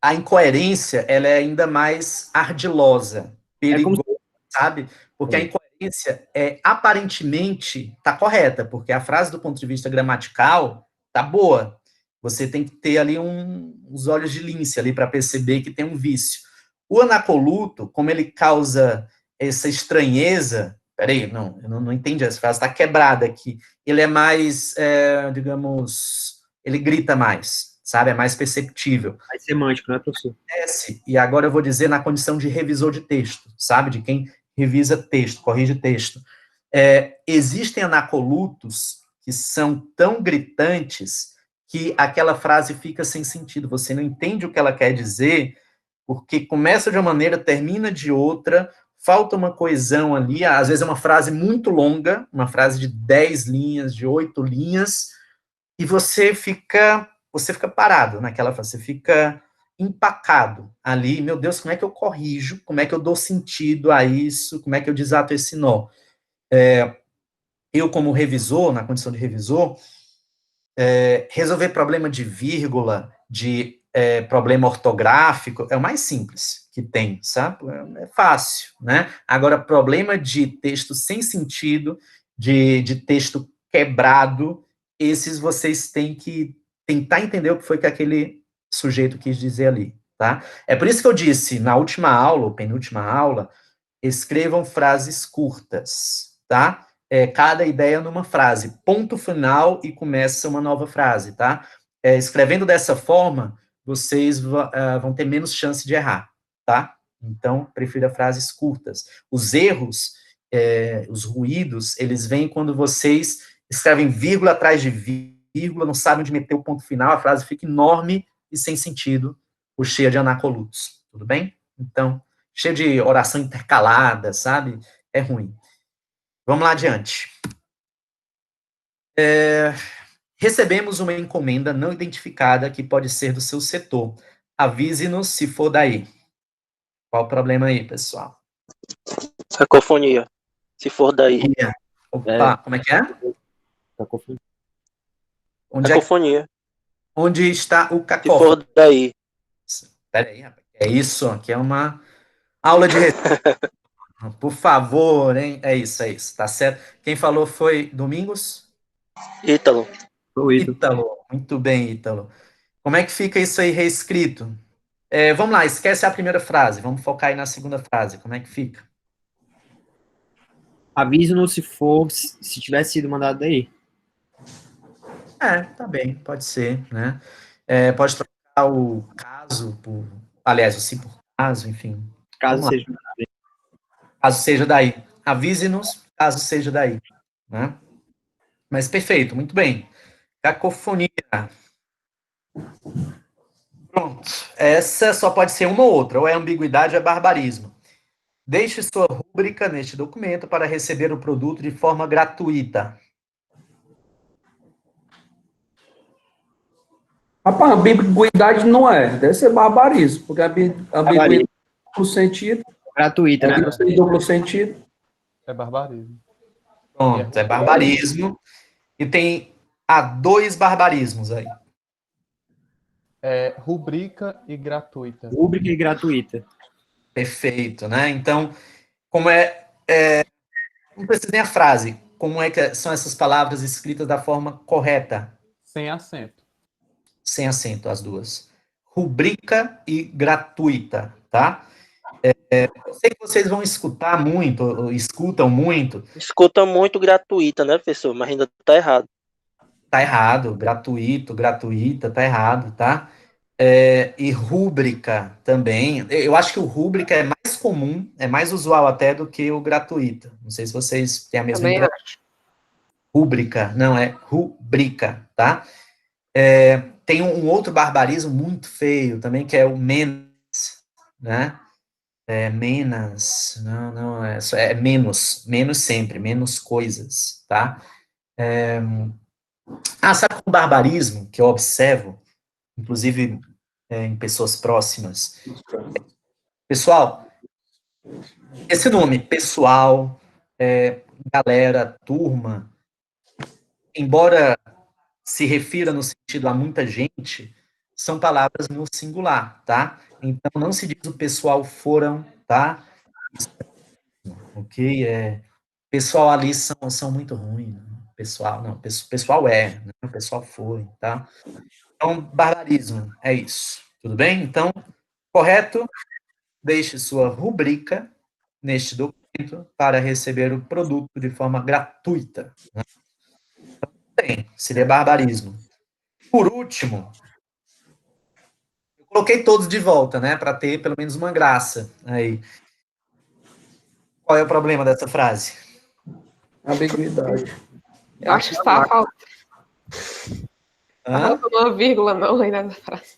A incoerência, ela é ainda mais ardilosa, perigosa, sabe? Porque a incoerência aparentemente está correta, porque a frase do ponto de vista gramatical está boa. Você tem que ter ali uns olhos de lince ali para perceber que tem um vício. O anacoluto, como ele causa essa estranheza, peraí, eu não entendi essa frase, está quebrada aqui. Ele é mais, digamos, ele grita mais, sabe? É mais perceptível.
Mais semântico, né, professor?
E agora eu vou dizer na condição de revisor de texto, sabe? De quem revisa texto, corrige texto. Existem anacolutos que são tão gritantes que aquela frase fica sem sentido. Você não entende o que ela quer dizer, porque começa de uma maneira, termina de outra, falta uma coesão ali, às vezes é uma frase muito longa, uma frase de 10 linhas, de 8 linhas, e você fica parado naquela frase, você fica empacado ali, meu Deus, como é que eu corrijo, como é que eu dou sentido a isso, como é que eu desato esse nó? Eu, como revisor, na condição de revisor, resolver problema de vírgula, de problema ortográfico, é o mais simples que tem, sabe? É fácil, né? Agora, problema de texto sem sentido, de texto quebrado, esses vocês têm que tentar entender o que foi que aquele sujeito quis dizer ali, tá? É por isso que eu disse, na última aula, ou penúltima aula, escrevam frases curtas, tá? Cada ideia numa frase, ponto final e começa uma nova frase, tá? Escrevendo dessa forma, vocês vão ter menos chance de errar, tá? Então, prefira frases curtas. Os erros, os ruídos, eles vêm quando vocês escrevem vírgula atrás de vírgula, não sabem onde meter o ponto final, a frase fica enorme e sem sentido, ou cheia de anacolutos, tudo bem? Então, cheia de oração intercalada, sabe? É ruim. Vamos lá adiante. Recebemos uma encomenda não identificada que pode ser do seu setor. Avise-nos se for daí. Qual o problema aí, pessoal?
Cacofonia. Se for daí.
Opa, como é que é?
Cacofonia.
Cacofonia.
Onde está o
Se
cacófono?
for daí.
Espera aí, rapaz. É isso, aqui é uma aula de por favor, hein? É isso, tá certo. Quem falou foi Domingos?
Ítalo.
Ítalo. Muito bem, Ítalo. Como é que fica isso aí reescrito? Vamos lá, esquece a primeira frase, vamos focar aí na segunda frase. Como é que fica?
Avise-nos se tivesse sido mandado daí.
Tá bem, pode ser, né? Pode trocar o caso por, aliás, o se por caso, enfim.
Caso seja.
Caso seja daí. Avise-nos, caso seja daí, né? Mas perfeito, muito bem. Cacofonia. Pronto. Essa só pode ser uma ou outra, ou é ambiguidade ou é barbarismo. Deixe sua rúbrica neste documento para receber o produto de forma gratuita.
Rapaz, ambiguidade não é, deve ser barbarismo, porque a ambiguidade é duplo sentido.
Gratuita, né?
Duplo sentido.
É barbarismo.
Pronto, é barbarismo. E há 2 barbarismos aí.
Rubrica e gratuita.
Rubrica e gratuita.
Perfeito, né? Então, como não precisa nem a frase. Como é que são essas palavras escritas da forma correta?
Sem acento.
Sem acento, as duas. Rubrica e gratuita, tá? Eu sei que vocês vão escutar muito, ou escutam muito.
Escuta muito gratuita, né, professor? Mas ainda tá errado.
Tá errado. Gratuito, gratuita, tá errado, tá? E rúbrica também. Eu acho que o rúbrica é mais comum, é mais usual até do que o gratuita. Não sei se vocês têm a mesma
Também
impressão.
acho.
Rúbrica, não, é rubrica, tá? Tem um outro barbarismo muito feio também, que é o menos, né? Menos, não, é menos sempre, menos coisas, tá? Sabe um barbarismo que eu observo, inclusive em pessoas próximas? Pessoal, esse nome, pessoal, galera, turma, embora se refira no sentido a muita gente, são palavras no singular, tá? Então, não se diz o pessoal foram, tá? Ok? Pessoal ali são muito ruins. Pessoal, não, pessoal né? O pessoal foi, tá? Então, barbarismo, é isso. Tudo bem? Então, correto? Deixe sua rubrica neste documento para receber o produto de forma gratuita. Né? Bem, seria barbarismo. Por último, eu coloquei todos de volta, né, para ter pelo menos uma graça aí. Qual é o problema dessa frase?
Ambiguidade.
Eu acho que está faltando
Hã?
uma vírgula, não, aí nessa frase.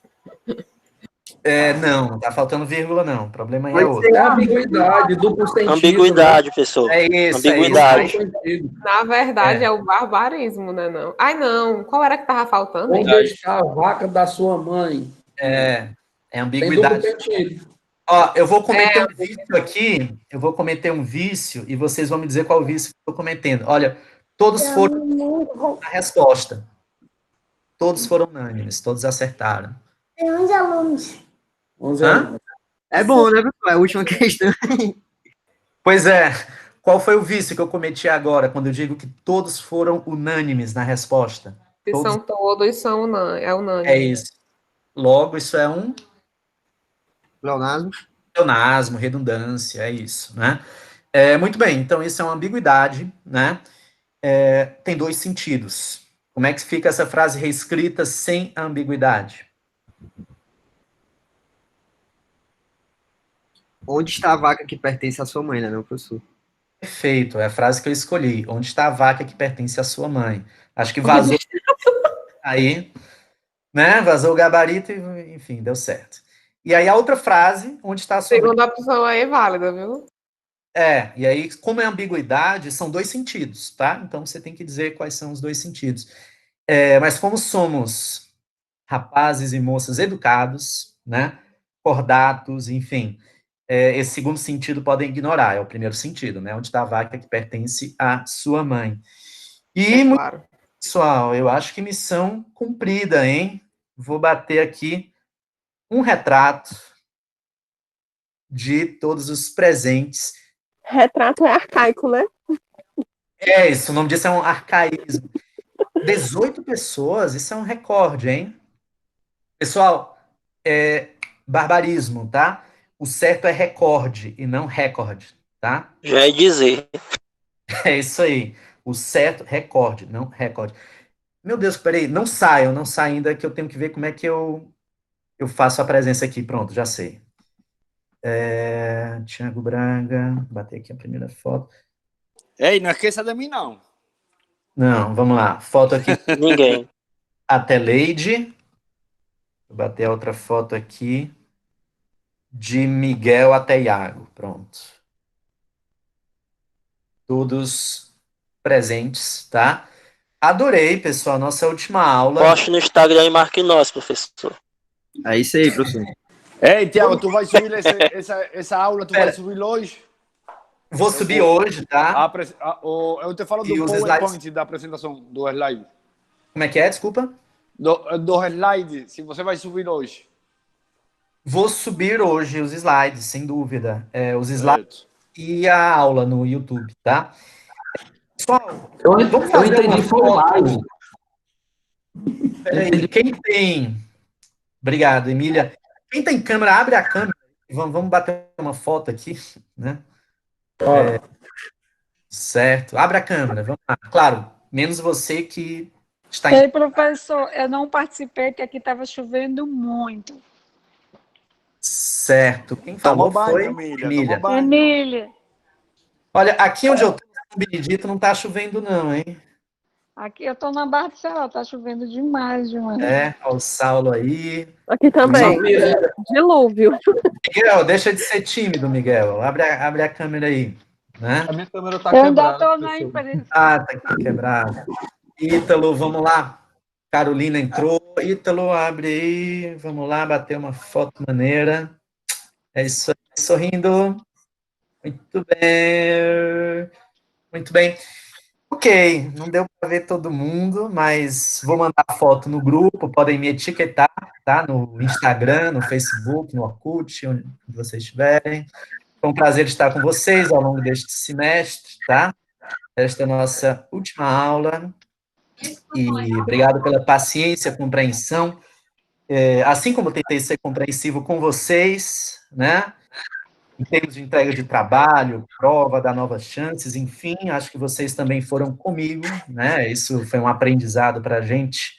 Não tá faltando vírgula, não. O problema aí é
Pode
outro.
ser
É ambiguidade, duplo sentido.
Ambiguidade, professor.
É isso,
Ambiguidade.
Duplo sentido.
Na verdade,
É.
é o barbarismo, né? Não. Ai, não. Qual era que tava faltando, hein?
Onde está a vaca da sua mãe?
É
Tem duplo
ambiguidade.
sentido.
Ó, eu vou cometer um vício aqui. Eu vou cometer um vício e vocês vão me dizer qual vício que eu estou cometendo. Olha, todos foram na resposta. Todos foram unânimes, todos acertaram.
Tem 11 alunos.
11
Hã?
anos.
É bom, né, pessoal? É a última questão.
Pois é. Qual foi o vício que eu cometi agora, quando eu digo que todos foram unânimes na resposta?
Se
Todos-
são todos, são unânime.
É isso. Logo, isso é um
Pleonasmo.
pleonasmo, redundância, é isso, né? Muito bem, então isso é uma ambiguidade, né? Tem dois sentidos. Como é que fica essa frase reescrita sem ambiguidade?
Onde está a vaca que pertence à sua mãe, né, não, professor?
Perfeito, é a frase que eu escolhi. Onde está a vaca que pertence à sua mãe? Acho que vazou aí, né? Vazou o gabarito e, enfim, deu certo. E aí a outra frase, onde está a sua mãe?
Segunda opção aí é válida, viu?
E aí, como é ambiguidade, são dois sentidos, tá? Então você tem que dizer quais são os dois sentidos. Mas como somos rapazes e moças educados, né? Cordatos, enfim, esse segundo sentido podem ignorar, é o primeiro sentido, né? Onde está a vaca que pertence à sua mãe. E,
Claro.
pessoal, eu acho que missão cumprida, hein? Vou bater aqui um retrato de todos os presentes.
Retrato é arcaico, né?
É isso, o nome disso é um arcaísmo. 18 pessoas, isso é um recorde, hein? Pessoal, barbarismo, tá? O certo é recorde e não recorde, tá?
Já é dizer.
É isso aí. O certo, recorde, não recorde. Meu Deus, peraí, não saiam ainda, que eu tenho que ver como é que eu faço a presença aqui. Pronto, já sei. Tiago Braga, bater aqui a primeira foto.
Ei, não esqueça de mim, não.
Não, vamos lá. Foto aqui.
Ninguém.
Até Leide. Vou bater a outra foto aqui. De Miguel até Iago. Pronto. Todos presentes, tá? Adorei, pessoal, nossa última aula.
Poste no Instagram e marque nós, professor.
É isso aí, professor.
Ei, Tiago, tu vai subir essa aula, tu vai subir hoje?
Vou subir hoje, tá?
Eu te falo
E
do
os
PowerPoint
slides?
da apresentação, do slide.
Como é que é? Desculpa.
Do slide, se você vai subir hoje.
Vou subir hoje os slides, sem dúvida. Os slides e a aula no YouTube, tá? Pessoal, vamos fazer
entendi,
uma
foi
foto.
live.
Peraí, quem tem... Obrigado, Emília. Quem tem câmera, abre a câmera. Vamos bater uma foto aqui, né? Certo. Abre a câmera, vamos lá. Claro, menos você que está em...
Ei, professor, eu não participei, porque aqui estava chovendo muito.
Certo. Quem falou
Toma
foi
banho, Emília.
Emília.
Toma banho.
Emília,
Olha, aqui onde eu estou, no Benedito, não está chovendo não, hein?
aqui eu estou na Barra do Céu, tá chovendo demais, demais.
Olha o Saulo aí.
Aqui também. Dilúvio.
Miguel, deixa de ser tímido, Miguel. Abre a câmera aí, né?
A minha câmera tá
Eu ainda
quebrada.
estou na
professor.
empresa.
Ah, tá aqui quebrado. Ítalo, vamos lá. Carolina entrou. Ítalo, abre aí. Vamos lá, bater uma foto maneira. É isso aí, sorrindo. Muito bem. Muito bem. Ok, não deu para ver todo mundo, mas vou mandar a foto no grupo, podem me etiquetar, tá? No Instagram, no Facebook, no Orkut, onde vocês estiverem. Foi um prazer estar com vocês ao longo deste semestre, tá? Esta é a nossa última aula. E obrigado pela paciência, compreensão. Assim como eu tentei ser compreensivo com vocês, né? Em termos de entrega de trabalho, prova, dar novas chances, enfim, acho que vocês também foram comigo, né? Isso foi um aprendizado para a gente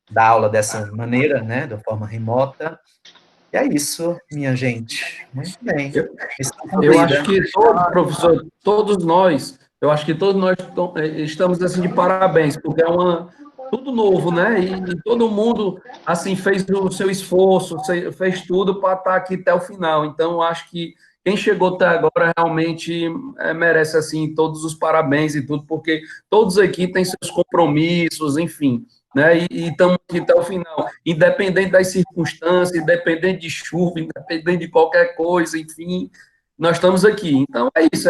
dar aula dessa maneira, né? Da forma remota. E é isso, minha gente. Muito bem.
Eu acho que todos, professor, todos nós Eu acho que todos nós estamos assim de parabéns, porque é tudo novo, né? E todo mundo assim fez o seu esforço, fez tudo para estar aqui até o final. Então, eu acho que quem chegou até agora realmente merece assim todos os parabéns e tudo, porque todos aqui têm seus compromissos, enfim, né? E estamos aqui até o final, independente das circunstâncias, independente de chuva, independente de qualquer coisa, enfim, nós estamos aqui. Então é isso,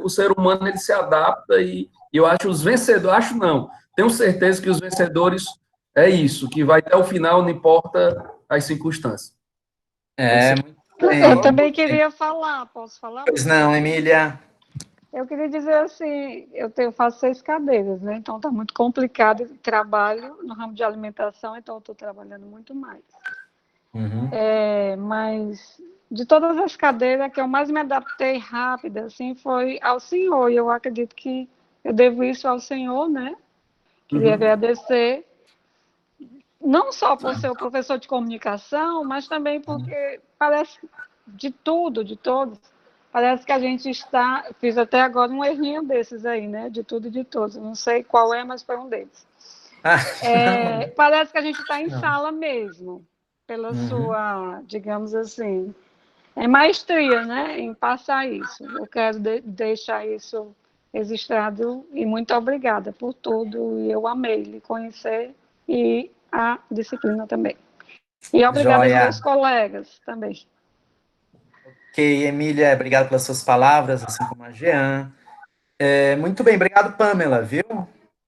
o ser humano ele se adapta e eu acho os vencedores, acho não, tenho certeza que os vencedores é isso, que vai até o final, não importa as circunstâncias.
Muito bem.
Eu também queria falar, posso falar?
Pois não, Emília.
Eu queria dizer assim, faço 6 cadeiras, né? Então está muito complicado. Trabalho no ramo de alimentação, então estou trabalhando muito mais.
Uhum.
Mas de todas as cadeiras, a que eu mais me adaptei rápida, assim, foi ao Senhor. E eu acredito que eu devo isso ao Senhor, né? Queria agradecer, não só por ser o professor de comunicação, mas também porque parece de tudo, de todos. Parece que a gente fiz até agora um errinho desses aí, né? De tudo e de todos. Não sei qual é, mas foi um deles. Parece que a gente está em sala mesmo, pela sua, digamos assim, maestria, né? Em passar isso. Eu quero deixar isso registrado e muito obrigada por tudo. E eu amei lhe conhecer e a disciplina também. E obrigada aos meus colegas também.
Ok, Emília, obrigado pelas suas palavras, assim como a Jean. Muito bem, obrigado, Pamela, viu?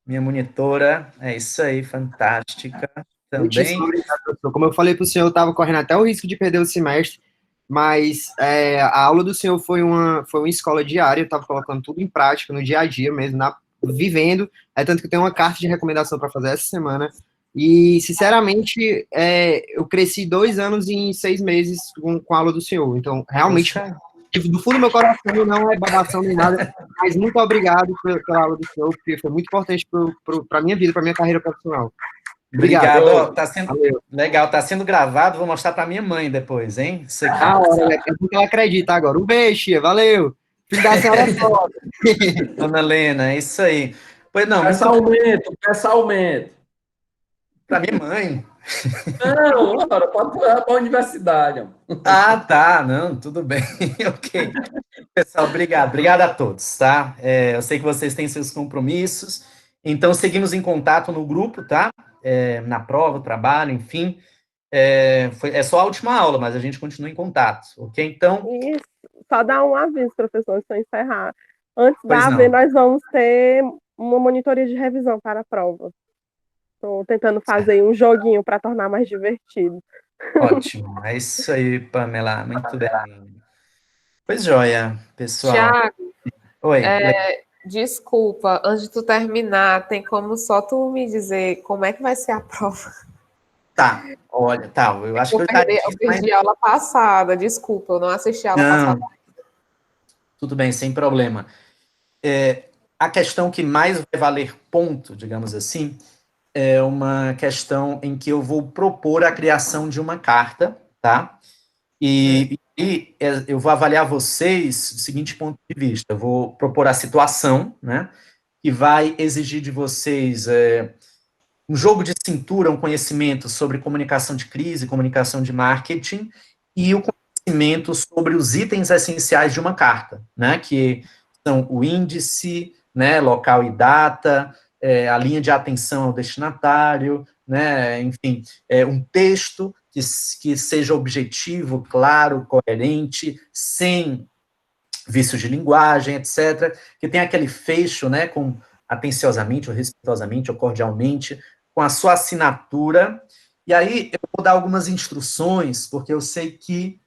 Minha monitora, é isso aí, fantástica. Também.
Obrigado, professor. Como eu falei para o senhor, eu estava correndo até o risco de perder o semestre, mas a aula do senhor foi uma escola diária, eu estava colocando tudo em prática, no dia a dia mesmo, vivendo, tanto que eu tenho uma carta de recomendação para fazer essa semana, e, sinceramente, eu cresci 2 anos em 6 meses com a aula do senhor, então, realmente, do fundo do meu coração, não é babação nem nada, mas muito obrigado pela aula do senhor, porque foi muito importante para a minha vida, para a minha carreira profissional.
Obrigado. Tá sendo legal, tá sendo gravado, vou mostrar para minha mãe depois, hein? Isso aqui.
É porque ela acredita agora. Um beijo, tia, valeu. Filho da senhora é foda.
Dona Helena, é isso aí. Pois não,
peça aumento.
Para minha mãe.
Não, para a universidade.
Ah, tá, não, tudo bem, ok. Pessoal, obrigado a todos, tá? Eu sei que vocês têm seus compromissos, então seguimos em contato no grupo, tá? Na prova, trabalho, enfim. É só a última aula, mas a gente continua em contato, ok? Então...
Isso, só dar um aviso, professor, antes de encerrar. Antes da AV, nós vamos ter uma monitoria de revisão para a prova. Estou tentando fazer um joguinho para tornar mais divertido.
Ótimo, é isso aí, Pamela, muito bem. Pois joia, pessoal.
Thiago,
Oi.
Desculpa, antes de tu terminar, tem como só tu me dizer como é que vai ser a prova?
Tá, olha, eu acho que eu
perdi a aula passada, desculpa, eu não assisti a aula passada.
Tudo bem, sem problema. A questão que mais vai valer ponto, digamos assim, é uma questão em que eu vou propor a criação de uma carta, tá? E eu vou avaliar vocês do seguinte ponto de vista. Eu vou propor a situação, né? Que vai exigir de vocês um jogo de cintura, um conhecimento sobre comunicação de crise, comunicação de marketing, e o conhecimento sobre os itens essenciais de uma carta, né? Que são o índice, né? Local e data, a linha de atenção ao destinatário, né? Enfim, um texto que seja objetivo, claro, coerente, sem vícios de linguagem, etc., que tenha aquele fecho, né, com atenciosamente, ou respeitosamente, ou cordialmente, com a sua assinatura. E aí eu vou dar algumas instruções, porque eu sei que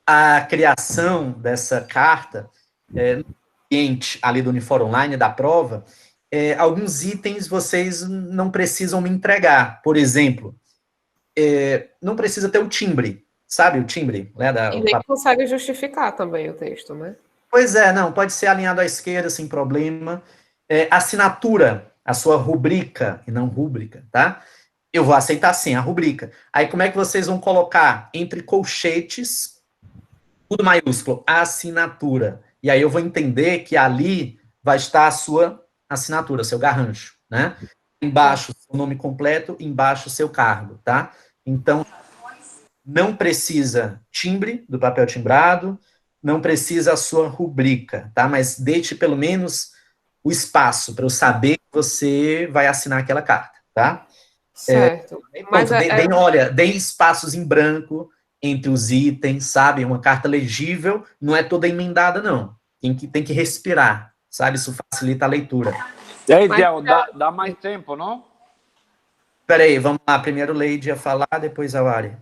a criação dessa carta, no ambiente ali do Unifor Online, da prova, alguns itens vocês não precisam me entregar. Por exemplo, não precisa ter o timbre, sabe o timbre? Né,
e nem consegue justificar também o texto, né?
Pois não, pode ser alinhado à esquerda, sem problema. Assinatura, a sua rubrica, e não rúbrica, tá? Eu vou aceitar sim, a rubrica. Aí como é que vocês vão colocar? Entre colchetes, tudo maiúsculo, assinatura. E aí eu vou entender que ali vai estar a sua assinatura, seu garrancho, né? Embaixo, o nome completo, embaixo, seu cargo, tá? Então, não precisa timbre do papel timbrado, não precisa a sua rubrica, tá? Mas deixe pelo menos o espaço para eu saber que você vai assinar aquela carta, tá?
Certo. Mas
Olha, deem espaços em branco entre os itens, sabe? Uma carta legível, não é toda emendada, não. Tem que respirar, sabe? Isso facilita a leitura.
E aí, Tiago, dá mais tempo, não?
Peraí, vamos lá. Primeiro Leide ia falar, depois a Wari.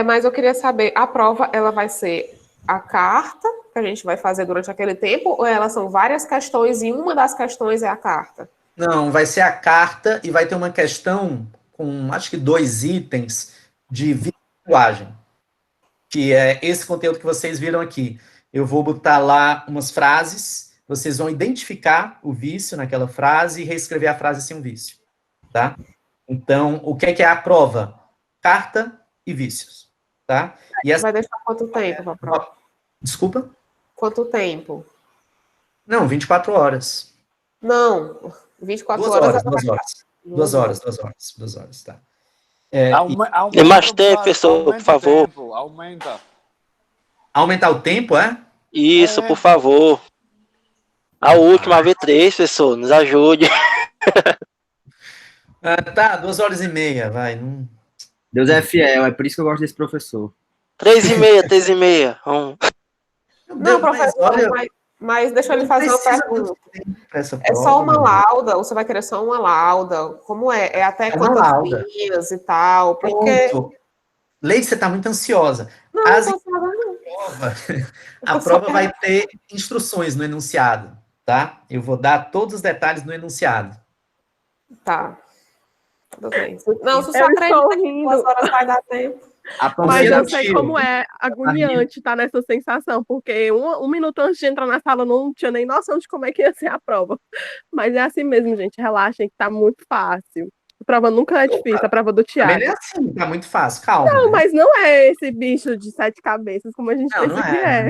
mas eu queria saber, a prova, ela vai ser a carta que a gente vai fazer durante aquele tempo, ou elas são várias questões e uma das questões é a carta?
Não, vai ser a carta e vai ter uma questão com, acho que 2 itens de linguagem, que é esse conteúdo que vocês viram aqui. Eu vou botar lá umas frases, vocês vão identificar o vício naquela frase e reescrever a frase sem um vício, tá? Então, o que é a prova? Carta e vícios, tá? E essa...
Vai deixar quanto tempo para a prova?
Desculpa?
Quanto tempo?
Não, 24 horas.
Não, 24
2
horas.
2 horas, tá.
Tem mais tempo, professor, por favor.
Aumenta.
Aumentar o tempo, é?
Isso, por favor. A última V3, professor, nos ajude.
Tá, 2 horas e meia, vai.
Deus é fiel, é por isso que eu gosto desse professor.
3h30.
Não, professor, mas deixa ele fazer uma pergunta. É só uma lauda? Ou você vai querer só uma lauda? Como é? É até quantas dias e tal? Porque...
Leite, você está muito ansiosa.
Não,
a prova vai ter instruções no enunciado, tá? Eu vou dar todos os detalhes no enunciado.
Tá. Tudo bem. Não, se você acredita que 2 horas vai dar tempo.
Mas eu sei como é agoniante estar nessa sensação, porque um minuto antes de entrar na sala eu não tinha nem noção de como é que ia ser a prova. Mas é assim mesmo, gente. Relaxem que tá muito fácil. A prova nunca é difícil, a prova do Tiago.
Também é assim, tá muito fácil, calma.
Não, mas não é esse bicho de 7 cabeças como a gente pensa que é.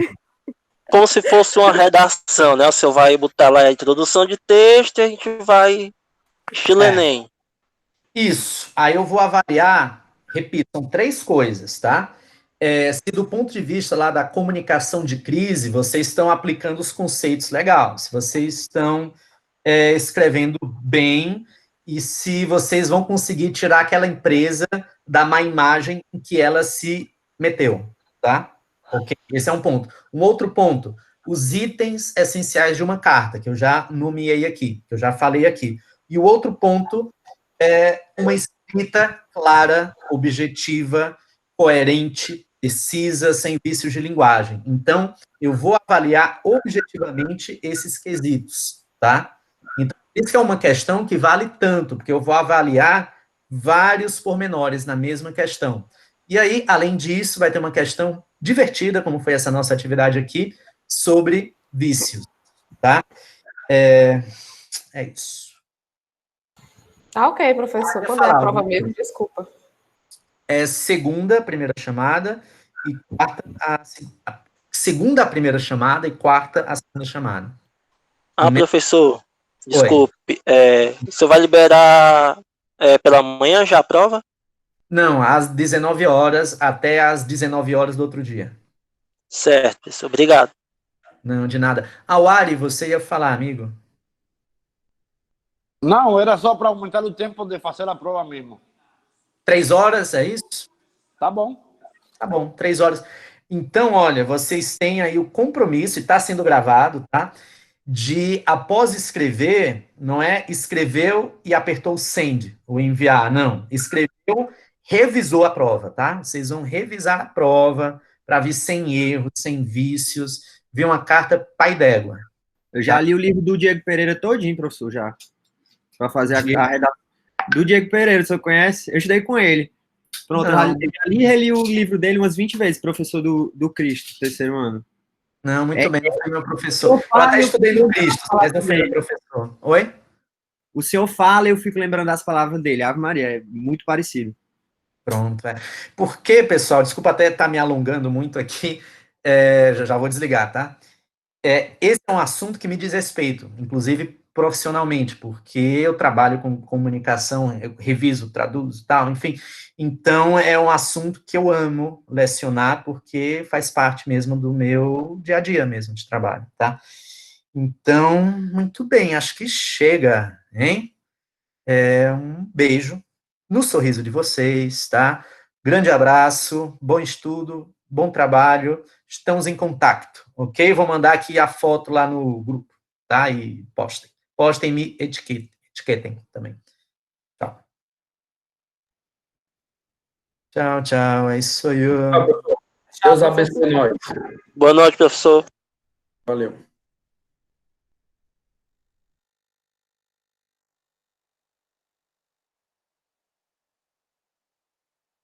Como se fosse uma redação, né? O senhor vai botar lá a introdução de texto e a gente vai estilo Enem.
Isso. Aí eu vou avaliar, repito, são 3 coisas, tá? Se do ponto de vista lá da comunicação de crise, vocês estão aplicando os conceitos legais, se vocês estão escrevendo bem e se vocês vão conseguir tirar aquela empresa da má imagem em que ela se meteu, tá? Ok? Esse é um ponto. Um outro ponto, os itens essenciais de uma carta, que eu já nomeei aqui, que eu já falei aqui. E o outro ponto é uma escrita clara, objetiva, coerente, precisa, sem vícios de linguagem. Então, eu vou avaliar objetivamente esses quesitos, tá? Então, isso é uma questão que vale tanto, porque eu vou avaliar vários pormenores na mesma questão. E aí, além disso, vai ter uma questão divertida, como foi essa nossa atividade aqui, sobre vícios, tá? É isso.
Tá ok, professor. Quando é a prova mesmo? Desculpa.
Segunda, primeira chamada, e quarta, segunda a primeira chamada e quarta a segunda chamada.
Professor, desculpe, o senhor vai liberar pela manhã já a prova?
Não, às 19 horas até às 19 horas do outro dia.
Certo, professor, obrigado.
Não, de nada. Wari, você ia falar, amigo?
Não, era só para aumentar o tempo de fazer a prova mesmo.
3 horas, é isso?
Tá bom.
Tá bom, 3 horas. Então, olha, vocês têm aí o compromisso, e está sendo gravado, tá? De, após escrever, não é escreveu e apertou send, ou enviar, não. Escreveu, revisou a prova, tá? Vocês vão revisar a prova para vir sem erros, sem vícios, ver uma carta pai d'égua.
Eu já li o livro do Diego Pereira todinho, professor, já. Para fazer a redação. Do Diego Pereira, o senhor conhece? Eu estudei com ele. Pronto, eu já li e reli o livro dele umas 20 vezes, professor do Cristo, terceiro ano.
Não, muito bem, não foi meu professor. Eu até estudei no Cristo, mas não foi meu professor. Oi?
O senhor fala e eu fico lembrando das palavras dele. Ave Maria, é muito parecido.
Pronto, Porque, pessoal, desculpa até estar me alongando muito aqui, já vou desligar, tá? esse é um assunto que me diz respeito, inclusive profissionalmente, porque eu trabalho com comunicação, eu reviso, traduzo e tal, enfim. Então, é um assunto que eu amo lecionar, porque faz parte mesmo do meu dia a dia mesmo de trabalho, tá? Então, muito bem, acho que chega, hein? Um beijo no sorriso de vocês, tá? Grande abraço, bom estudo, bom trabalho, estamos em contato, ok? Vou mandar aqui a foto lá no grupo, tá? E postem. Postem, me etiquetem também. Tchau. Tchau, tchau, é isso aí.
Deus abençoe nós.
Boa noite, professor.
Valeu.